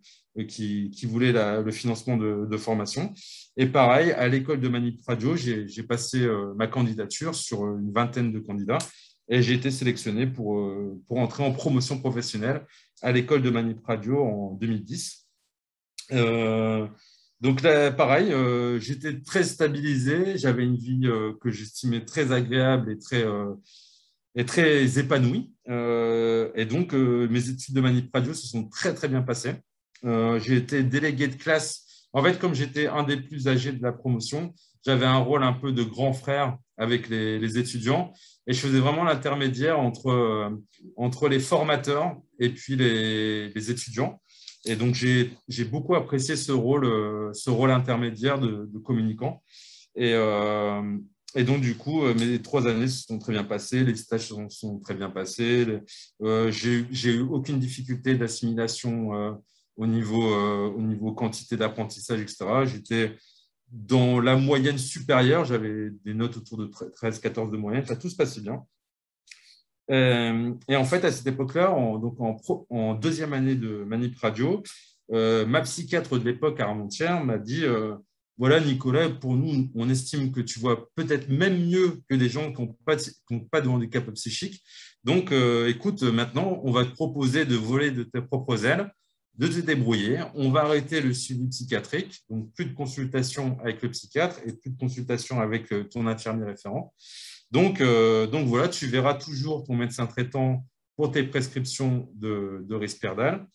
qui voulaient le financement de formation. Et pareil, à l'école de Manip Radio, j'ai passé ma candidature sur une vingtaine de candidats et j'ai été sélectionné pour entrer en promotion professionnelle à l'école de Manip Radio en 2010. Donc là, pareil, j'étais très stabilisé, j'avais une vie que j'estimais très agréable et très épanouie. Et donc, mes études de Manip Radio se sont très, très bien passées. J'ai été délégué de classe. En fait, comme j'étais un des plus âgés de la promotion, j'avais un rôle un peu de grand frère avec les étudiants et je faisais vraiment l'intermédiaire entre les formateurs et puis les étudiants. Et donc, j'ai beaucoup apprécié ce rôle intermédiaire de communicant. Et donc, du coup, mes 3 années se sont très bien passées, les stages se sont très bien passés. J'ai eu aucune difficulté d'assimilation au niveau quantité d'apprentissage, etc. J'étais dans la moyenne supérieure, j'avais des notes autour de 13-14 de moyenne, ça tout se passait bien. Et en fait, à cette époque-là, en deuxième année de Manip Radio, ma psychiatre de l'époque à Armentières m'a dit voilà, Nicolas, pour nous, on estime que tu vois peut-être même mieux que des gens qui n'ont pas de handicap psychique. Donc, écoute, maintenant, on va te proposer de voler de tes propres ailes, de te débrouiller. On va arrêter le suivi psychiatrique, donc plus de consultation avec le psychiatre et plus de consultation avec ton infirmier référent. Donc voilà, tu verras toujours ton médecin traitant pour tes prescriptions de Risperdal.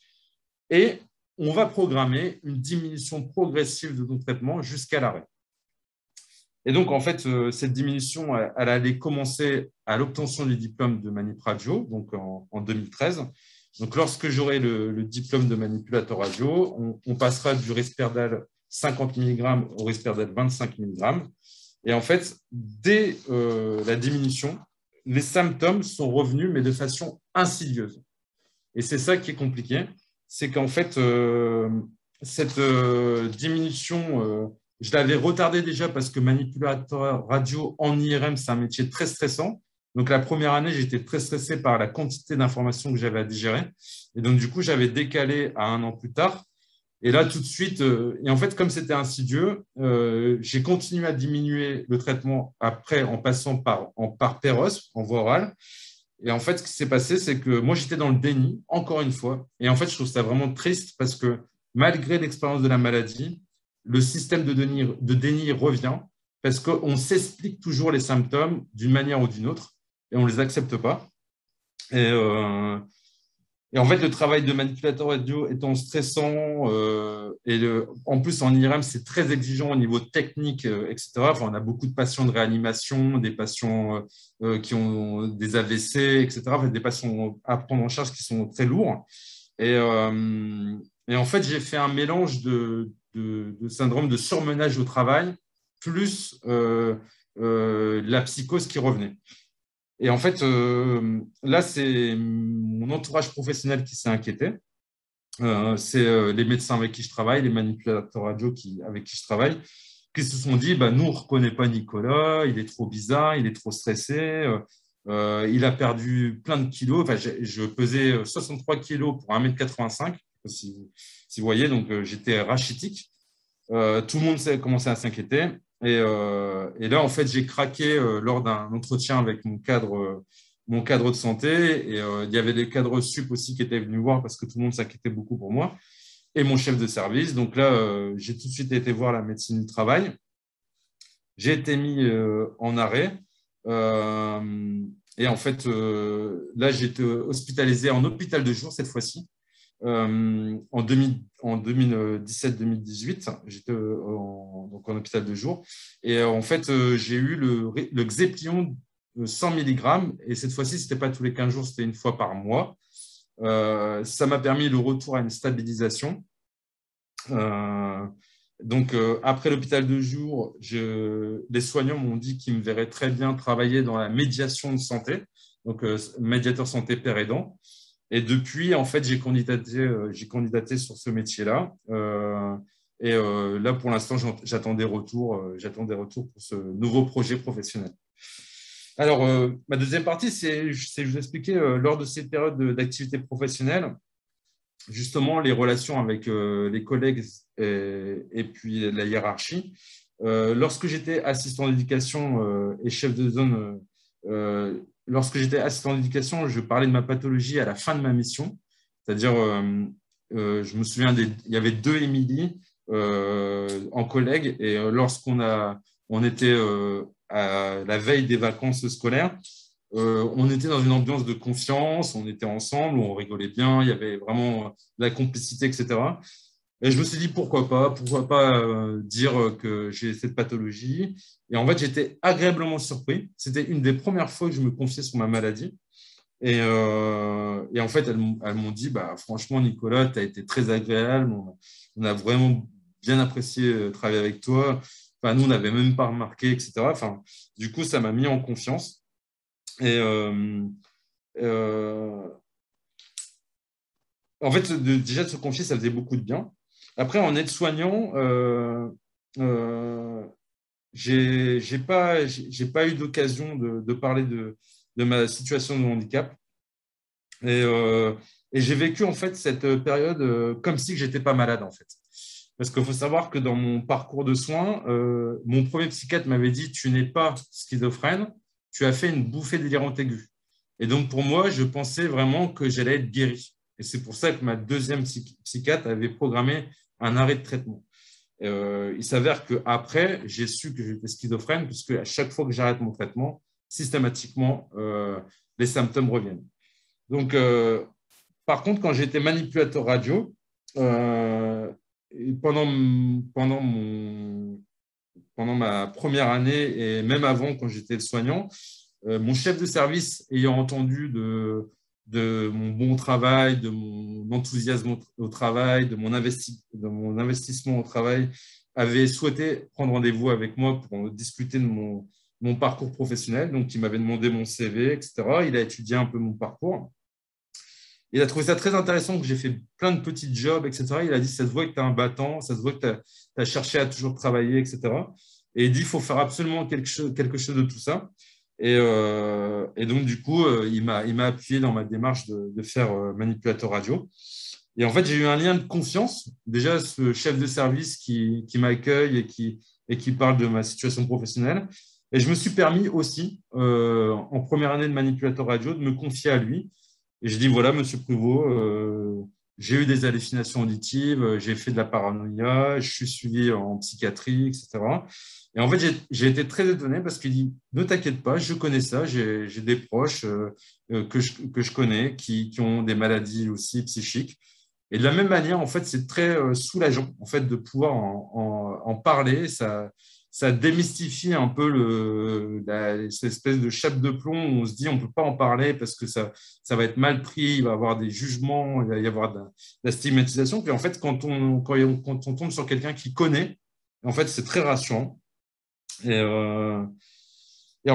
Et on va programmer une diminution progressive de ton traitement jusqu'à l'arrêt. Et donc, en fait, cette diminution, elle allait commencer à l'obtention du diplôme de manip radio, donc en 2013. Donc, lorsque j'aurai le diplôme de manipulateur radio, on passera du Risperdal 50 mg au Risperdal 25 mg. Et en fait, dès la diminution, les symptômes sont revenus, mais de façon insidieuse. Et c'est ça qui est compliqué, c'est qu'en fait, cette diminution, je l'avais retardée déjà parce que manipulateur radio en IRM, c'est un métier très stressant. Donc, la première année, j'étais très stressé par la quantité d'informations que j'avais à digérer. Et donc, du coup, j'avais décalé à 1 an plus tard. Et là, tout de suite, et en fait, comme c'était insidieux, j'ai continué à diminuer le traitement après en passant par Péros, en voie orale. Et en fait, ce qui s'est passé, c'est que moi, j'étais dans le déni, encore une fois. Et en fait, je trouve ça vraiment triste parce que malgré l'expérience de la maladie, le système de déni revient parce qu'on s'explique toujours les symptômes d'une manière ou d'une autre et on ne les accepte pas. Et en fait, le travail de manipulateur radio étant stressant, en plus en IRM, c'est très exigeant au niveau technique, etc. Enfin, on a beaucoup de patients de réanimation, des patients qui ont des AVC, etc. Enfin, des patients à prendre en charge qui sont très lourds. Et en fait, j'ai fait un mélange de syndrome de surmenage au travail, plus la psychose qui revenait. Et en fait, là, c'est mon entourage professionnel qui s'est inquiété. C'est les médecins avec qui je travaille, les manipulateurs radio avec qui je travaille, qui se sont dit, bah, nous, on ne reconnaît pas Nicolas, il est trop bizarre, il est trop stressé, il a perdu plein de kilos. Enfin, je pesais 63 kilos pour 1,85 m, si vous voyez, donc j'étais rachitique. Tout le monde commençait à s'inquiéter. Et là, en fait, j'ai craqué lors d'un entretien avec mon cadre de santé. Et il y avait des cadres sup aussi qui étaient venus voir parce que tout le monde s'inquiétait beaucoup pour moi. Et mon chef de service. Donc là, j'ai tout de suite été voir la médecine du travail. J'ai été mis en arrêt. Et en fait, là, j'ai été hospitalisé en hôpital de jour cette fois-ci. En 2017-2018, j'étais donc en hôpital de jour. Et en fait, j'ai eu le Xéplion 100 mg. Et cette fois-ci, ce n'était pas tous les 15 jours, c'était une fois par mois. Ça m'a permis le retour à une stabilisation. Donc, après l'hôpital de jour, les soignants m'ont dit qu'ils me verraient très bien travailler dans la médiation de santé, donc médiateur santé père aidant. Et depuis, en fait, j'ai candidaté sur ce métier-là. Là, pour l'instant, j'attends des retours pour ce nouveau projet professionnel. Alors, ma deuxième partie, c'est je vous expliquer lors de cette période d'activité professionnelle, justement, les relations avec les collègues et puis la hiérarchie. Lorsque j'étais assistant d'éducation et chef de zone, lorsque j'étais assistant d'éducation, je parlais de ma pathologie à la fin de ma mission. C'est-à-dire, je me souviens, il y avait 2 Émilie en collègue. Et on était à la veille des vacances scolaires, on était dans une ambiance de confiance, on était ensemble, on rigolait bien, il y avait vraiment de la complicité, etc. Et je me suis dit, pourquoi pas dire que j'ai cette pathologie. Et en fait, j'étais agréablement surpris. C'était une des premières fois que je me confiais sur ma maladie. Et en fait, elles m'ont dit, bah, franchement, Nicolas, tu as été très agréable. On a vraiment bien apprécié travailler avec toi. Enfin, nous, on n'avait même pas remarqué, etc. Enfin, du coup, ça m'a mis en confiance. Et en fait, déjà de se confier, ça faisait beaucoup de bien. Après, en aide-soignant, j'ai pas eu d'occasion de parler de ma situation de handicap. Et j'ai vécu en fait cette période comme si j'étais pas malade en fait. Parce qu'il faut savoir que dans mon parcours de soins, mon premier psychiatre m'avait dit « tu n'es pas schizophrène, tu as fait une bouffée délirante aiguë ». Et donc, pour moi, je pensais vraiment que j'allais être guéri. Et c'est pour ça que ma deuxième psychiatre avait programmé un arrêt de traitement. Il s'avère qu'après, j'ai su que j'étais schizophrène, puisque à chaque fois que j'arrête mon traitement, systématiquement, les symptômes reviennent. Donc, par contre, quand j'étais manipulateur radio, pendant ma première année et même avant, quand j'étais soignant, mon chef de service, ayant entendu de mon bon travail, de mon enthousiasme au travail, de mon investissement au travail, avait souhaité prendre rendez-vous avec moi pour discuter de mon parcours professionnel. Donc, il m'avait demandé mon CV, etc. Il a étudié un peu mon parcours. Il a trouvé ça très intéressant que j'ai fait plein de petits jobs, etc. Il a dit, ça se voit que tu es un battant, ça se voit que tu as cherché à toujours travailler, etc. Et il dit, il faut faire absolument quelque chose de tout ça. Et donc, du coup, il m'a appuyé dans ma démarche de faire manipulateur radio. Et en fait, j'ai eu un lien de confiance. Déjà, ce chef de service qui m'accueille et qui parle de ma situation professionnelle. Et je me suis permis aussi, en première année de manipulateur radio, de me confier à lui. Et je dis, voilà, monsieur Pruvot, j'ai eu des hallucinations auditives, j'ai fait de la paranoïa, je suis suivi en psychiatrie, etc. Et en fait, j'ai été très étonné parce qu'il dit, ne t'inquiète pas, je connais ça, j'ai des proches que je connais qui ont des maladies aussi psychiques. Et de la même manière, en fait, c'est très soulageant en fait, de pouvoir en parler. Ça démystifie un peu cette espèce de chape de plomb où on se dit on ne peut pas en parler parce que ça va être mal pris, il va y avoir des jugements, il va y avoir de la stigmatisation. Puis en fait, quand on tombe sur quelqu'un qui connaît, en fait, c'est très rassurant. Et en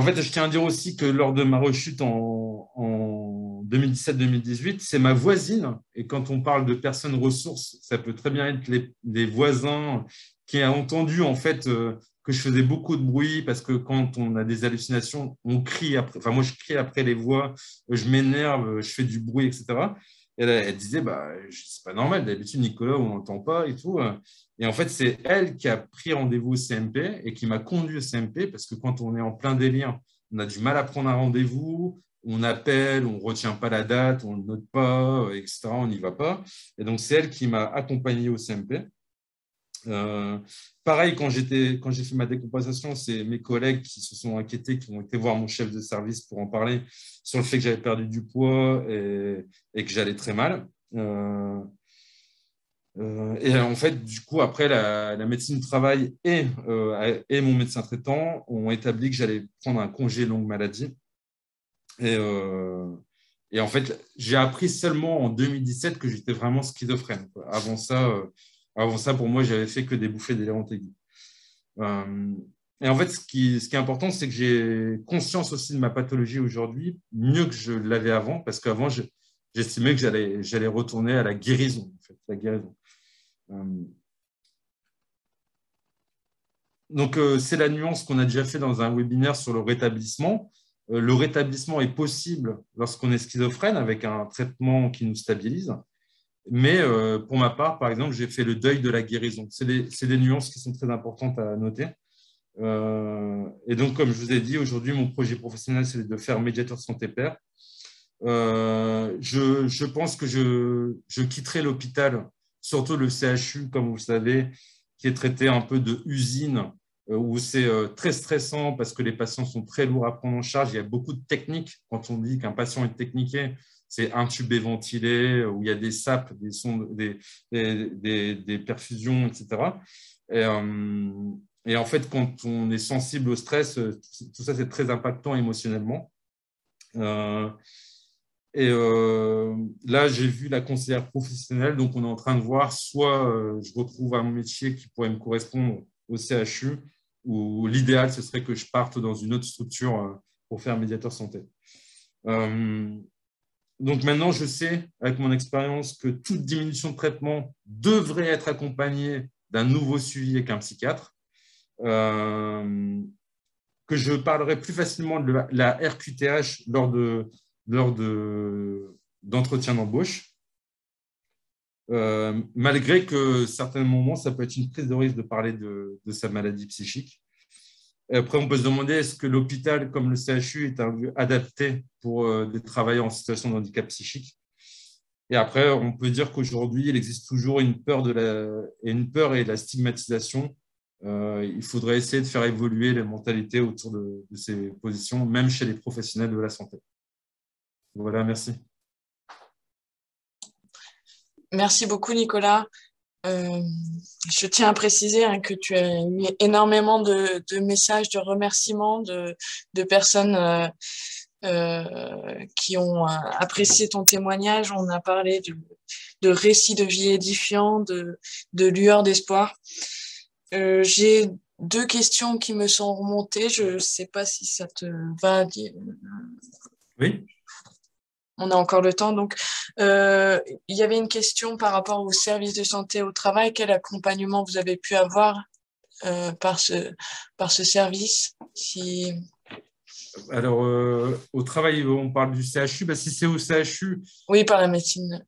fait, je tiens à dire aussi que lors de ma rechute en 2017-2018, c'est ma voisine. Et quand on parle de personnes ressources, ça peut très bien être les voisins qui ont entendu en fait que je faisais beaucoup de bruit parce que quand on a des hallucinations, on crie après. Enfin, moi, je crie après les voix, je m'énerve, je fais du bruit, etc. Et elle disait, bah, c'est pas normal. D'habitude, Nicolas, on n'entend pas et tout. Et en fait, c'est elle qui a pris rendez-vous au CMP et qui m'a conduit au CMP parce que quand on est en plein délire, on a du mal à prendre un rendez-vous, on appelle, on ne retient pas la date, on ne le note pas, etc. On n'y va pas. Et donc, c'est elle qui m'a accompagné au CMP. Pareil, quand j'ai fait ma décompensation, c'est mes collègues qui se sont inquiétés, qui ont été voir mon chef de service pour en parler sur le fait que j'avais perdu du poids et que j'allais très mal. Et en fait, du coup, après, la médecine du travail et mon médecin traitant ont établi que j'allais prendre un congé longue maladie. Et en fait, j'ai appris seulement en 2017 que j'étais vraiment schizophrène. Avant ça, pour moi, j'avais fait que des bouffées délirantes aiguës. Et en fait, ce qui est important, c'est que j'ai conscience aussi de ma pathologie aujourd'hui, mieux que je l'avais avant, parce qu'avant, j'estimais que j'allais retourner à la guérison, en fait, la guérison. Donc, c'est la nuance qu'on a déjà fait dans un webinaire sur le rétablissement. Le rétablissement est possible lorsqu'on est schizophrène avec un traitement qui nous stabilise. Mais pour ma part, par exemple, j'ai fait le deuil de la guérison. C'est des nuances qui sont très importantes à noter. Et donc, comme je vous ai dit, aujourd'hui, mon projet professionnel, c'est de faire médiateur santé-pair. Je pense que je quitterai l'hôpital, surtout le CHU, comme vous le savez, qui est traité un peu de usine, où c'est très stressant parce que les patients sont très lourds à prendre en charge. Il y a beaucoup de techniques. Quand on dit qu'un patient est techniqué, c'est intubé, ventilé, où il y a des sapes, des sondes, des perfusions, etc. Et en fait, quand on est sensible au stress, tout ça, c'est très impactant émotionnellement. Et là, j'ai vu la conseillère professionnelle, donc on est en train de voir soit je retrouve un métier qui pourrait me correspondre au CHU, ou l'idéal, ce serait que je parte dans une autre structure pour faire médiateur santé. Donc maintenant, je sais, avec mon expérience, que toute diminution de traitement devrait être accompagnée d'un nouveau suivi avec un psychiatre, que je parlerai plus facilement de la RQTH lors d'entretien d'embauche. malgré que certains moments, ça peut être une prise de risque de parler de sa maladie psychique. Et après, on peut se demander est-ce que l'hôpital, comme le CHU, est un lieu adapté pour des travailleurs en situation de handicap psychique. Et après, on peut dire qu'aujourd'hui, il existe toujours une peur et la stigmatisation. Il faudrait essayer de faire évoluer les mentalités autour de ces positions, même chez les professionnels de la santé. Voilà, merci. Merci beaucoup, Nicolas. Je tiens à préciser que tu as eu énormément de messages de remerciements de personnes qui ont apprécié ton témoignage. On a parlé de récits de vie édifiants, de lueurs d'espoir. J'ai 2 questions qui me sont remontées. Je ne sais pas si ça te va dire. Oui. On a encore le temps. Donc, il y avait une question par rapport au service de santé au travail. Quel accompagnement vous avez pu avoir par ce service Alors, au travail, on parle du CHU. Si c'est au CHU… Oui, par la médecine.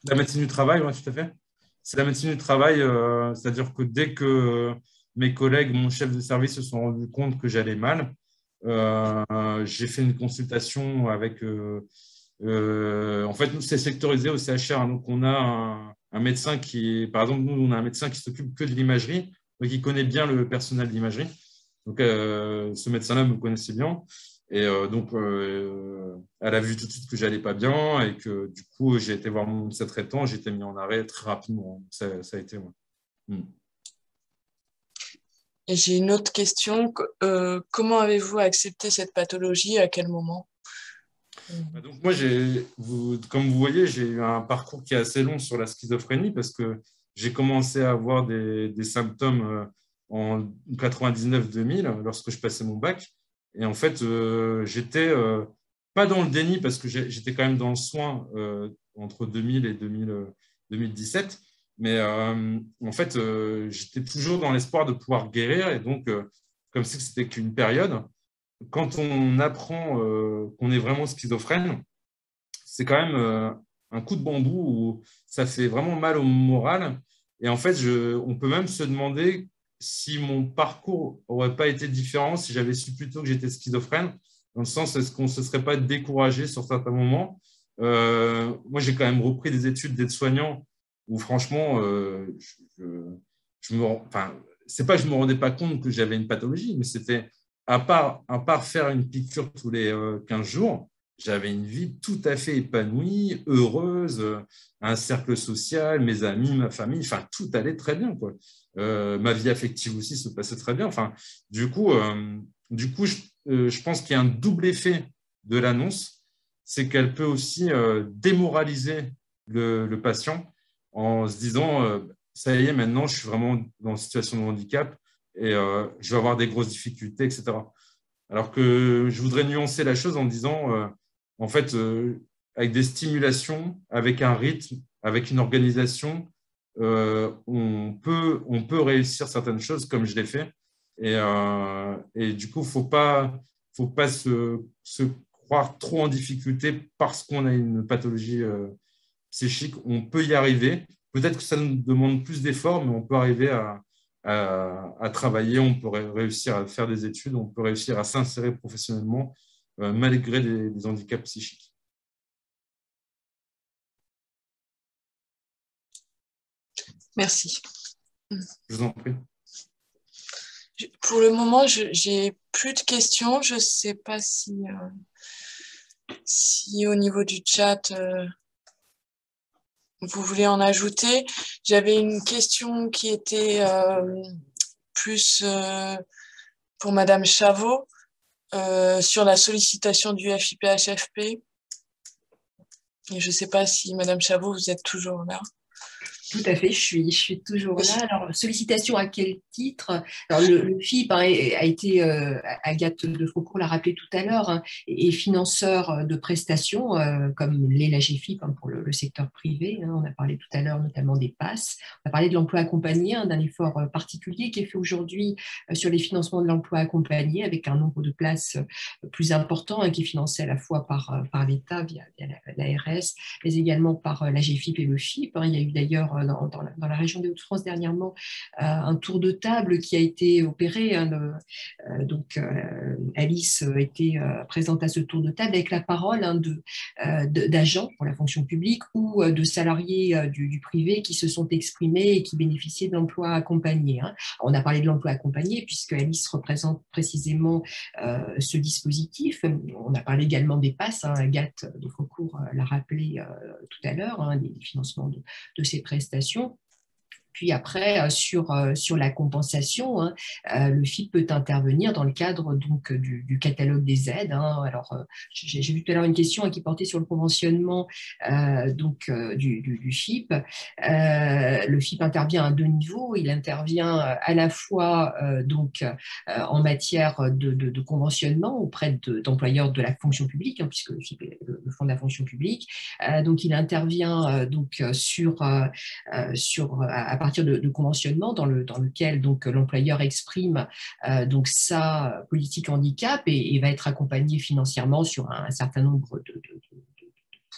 La médecine du travail, oui, tout à fait. C'est la médecine du travail, c'est-à-dire que dès que mes collègues, mon chef de service se sont rendus compte que j'allais mal, j'ai fait une consultation avec… en fait, nous, c'est sectorisé au CHR. Donc, on a un médecin par exemple, nous, on a un médecin qui s'occupe que de l'imagerie, donc il connaît bien le personnel d'imagerie. Donc, ce médecin-là me connaissait bien. Et donc, elle a vu tout de suite que j'allais pas bien et que du coup, j'ai été voir mon médecin traitant. J'ai été mis en arrêt très rapidement. Ça a été… Ouais. Et j'ai une autre question. Comment avez-vous accepté cette pathologie? À quel moment? Donc moi, comme vous voyez, j'ai eu un parcours qui est assez long sur la schizophrénie parce que j'ai commencé à avoir des symptômes en 99-2000 lorsque je passais mon bac. Et en fait, j'étais pas dans le déni parce que j'étais quand même dans le soin entre 2000 et 2017. Mais en fait, j'étais toujours dans l'espoir de pouvoir guérir. Et donc, comme si c'était qu'une période, quand on apprend qu'on est vraiment schizophrène, c'est quand même un coup de bambou où ça fait vraiment mal au moral. Et en fait, on peut même se demander si mon parcours n'aurait pas été différent si j'avais su plus tôt que j'étais schizophrène. Dans le sens, est-ce qu'on ne se serait pas découragé sur certains moments? Moi, j'ai quand même repris des études d'aide-soignant où franchement, c'est pas que je ne me rendais pas compte que j'avais une pathologie, mais c'était à part faire une piqûre tous les 15 jours, j'avais une vie tout à fait épanouie, heureuse, un cercle social, mes amis, ma famille, enfin, tout allait très bien, quoi. Ma vie affective aussi se passait très bien. Enfin, du coup, je pense qu'il y a un double effet de l'annonce, c'est qu'elle peut aussi démoraliser le patient en se disant ça y est, maintenant, je suis vraiment dans une situation de handicap et je vais avoir des grosses difficultés, etc. Alors que je voudrais nuancer la chose en disant, en fait, avec des stimulations, avec un rythme, avec une organisation, on peut réussir certaines choses comme je l'ai fait. Et du coup, il ne faut pas se croire trop en difficulté parce qu'on a une pathologie psychique. On peut y arriver. Peut-être que ça nous demande plus d'efforts, mais on peut arriver à travailler, on peut réussir à faire des études, on peut réussir à s'insérer professionnellement malgré des handicaps psychiques. Merci. Je vous en prie. Pour le moment, j'ai plus de questions. Je ne sais pas si au niveau du chat, vous voulez en ajouter. J'avais une question qui était plus pour Madame Chavot sur la sollicitation du FIPHFP. Et je ne sais pas si Madame Chavot, vous êtes toujours là. Tout à fait, je suis toujours là. Alors, sollicitation à quel titre? Alors, le FIP a été, Agathe Defaucourt l'a rappelé tout à l'heure, hein, est financeur de prestations comme l'est la GFIP pour le secteur privé. Hein. On a parlé tout à l'heure notamment des PASS. On a parlé de l'emploi accompagné, hein, d'un effort particulier qui est fait aujourd'hui sur les financements de l'emploi accompagné avec un nombre de places plus important, hein, qui est financé à la fois par l'État via l'ARS, mais également par la GFIP et le FIP. Hein. Il y a eu d'ailleurs dans la région des Hauts-de-France dernièrement un tour de table qui a été opéré. Hein, Alice était présente à ce tour de table avec la parole, hein, d'agents pour la fonction publique ou de salariés du privé qui se sont exprimés et qui bénéficiaient de l'emploi accompagné. Hein. On a parlé de l'emploi accompagné puisque Alice représente précisément ce dispositif. On a parlé également des PASS. Hein. Agathe Defaucourt l'a rappelé tout à l'heure, hein, des financements de ces prestations. Puis après, sur la compensation, hein, le FIP peut intervenir dans le cadre donc, du catalogue des aides. Hein. Alors, j'ai vu tout à l'heure une question, hein, qui portait sur le conventionnement du FIP. Le FIP intervient à deux niveaux. Il intervient à la fois en matière de conventionnement auprès d'employeurs de la fonction publique, hein, puisque le FIP est le fonds de la fonction publique. Donc, il intervient à partir de conventionnement dans lequel donc l'employeur exprime donc sa politique handicap et va être accompagné financièrement sur un certain nombre de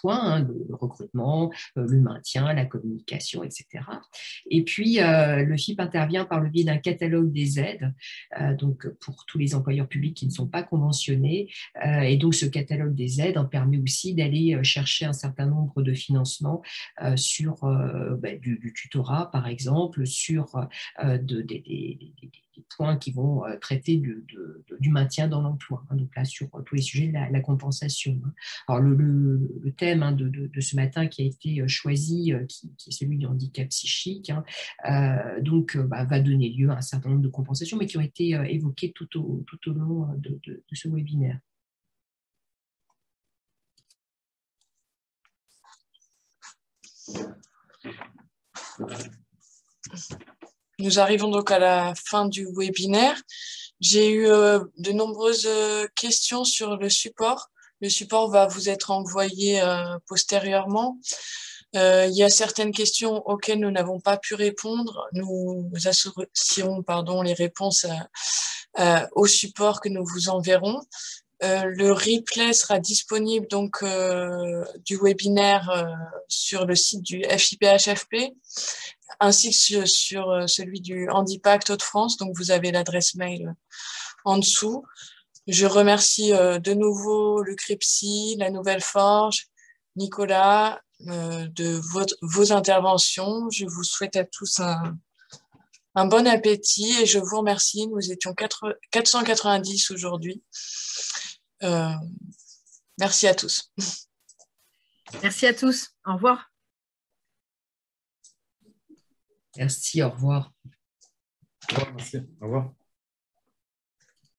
points, hein, le recrutement, le maintien, la communication, etc. Et puis, le FIP intervient par le biais d'un catalogue des aides, donc pour tous les employeurs publics qui ne sont pas conventionnés. Et donc, ce catalogue des aides en permet aussi d'aller chercher un certain nombre de financements sur du tutorat, par exemple, sur des points qui vont traiter du maintien dans l'emploi. Hein, donc là, sur tous les sujets de la compensation. Hein. Alors, le thème, hein, de ce matin qui a été choisi, qui est celui du handicap psychique, hein, va donner lieu à un certain nombre de compensations, mais qui ont été évoquées tout au long de ce webinaire. Nous arrivons donc à la fin du webinaire. J'ai eu de nombreuses questions sur le support. Le support va vous être envoyé postérieurement. Il y a certaines questions auxquelles nous n'avons pas pu répondre. Nous associerons les réponses au support que nous vous enverrons. Le replay sera disponible donc du webinaire sur le site du FIPHFP, ainsi que sur celui du Handipact Hauts-de-France. Donc, vous avez l'adresse mail en dessous. Je remercie de nouveau le CREPSI, la Nouvelle Forge, Nicolas, de vos interventions. Je vous souhaite à tous un bon appétit et je vous remercie. Nous étions 490 aujourd'hui. Merci à tous. Merci à tous. Au revoir. Merci, au revoir. Au revoir, merci. Au revoir.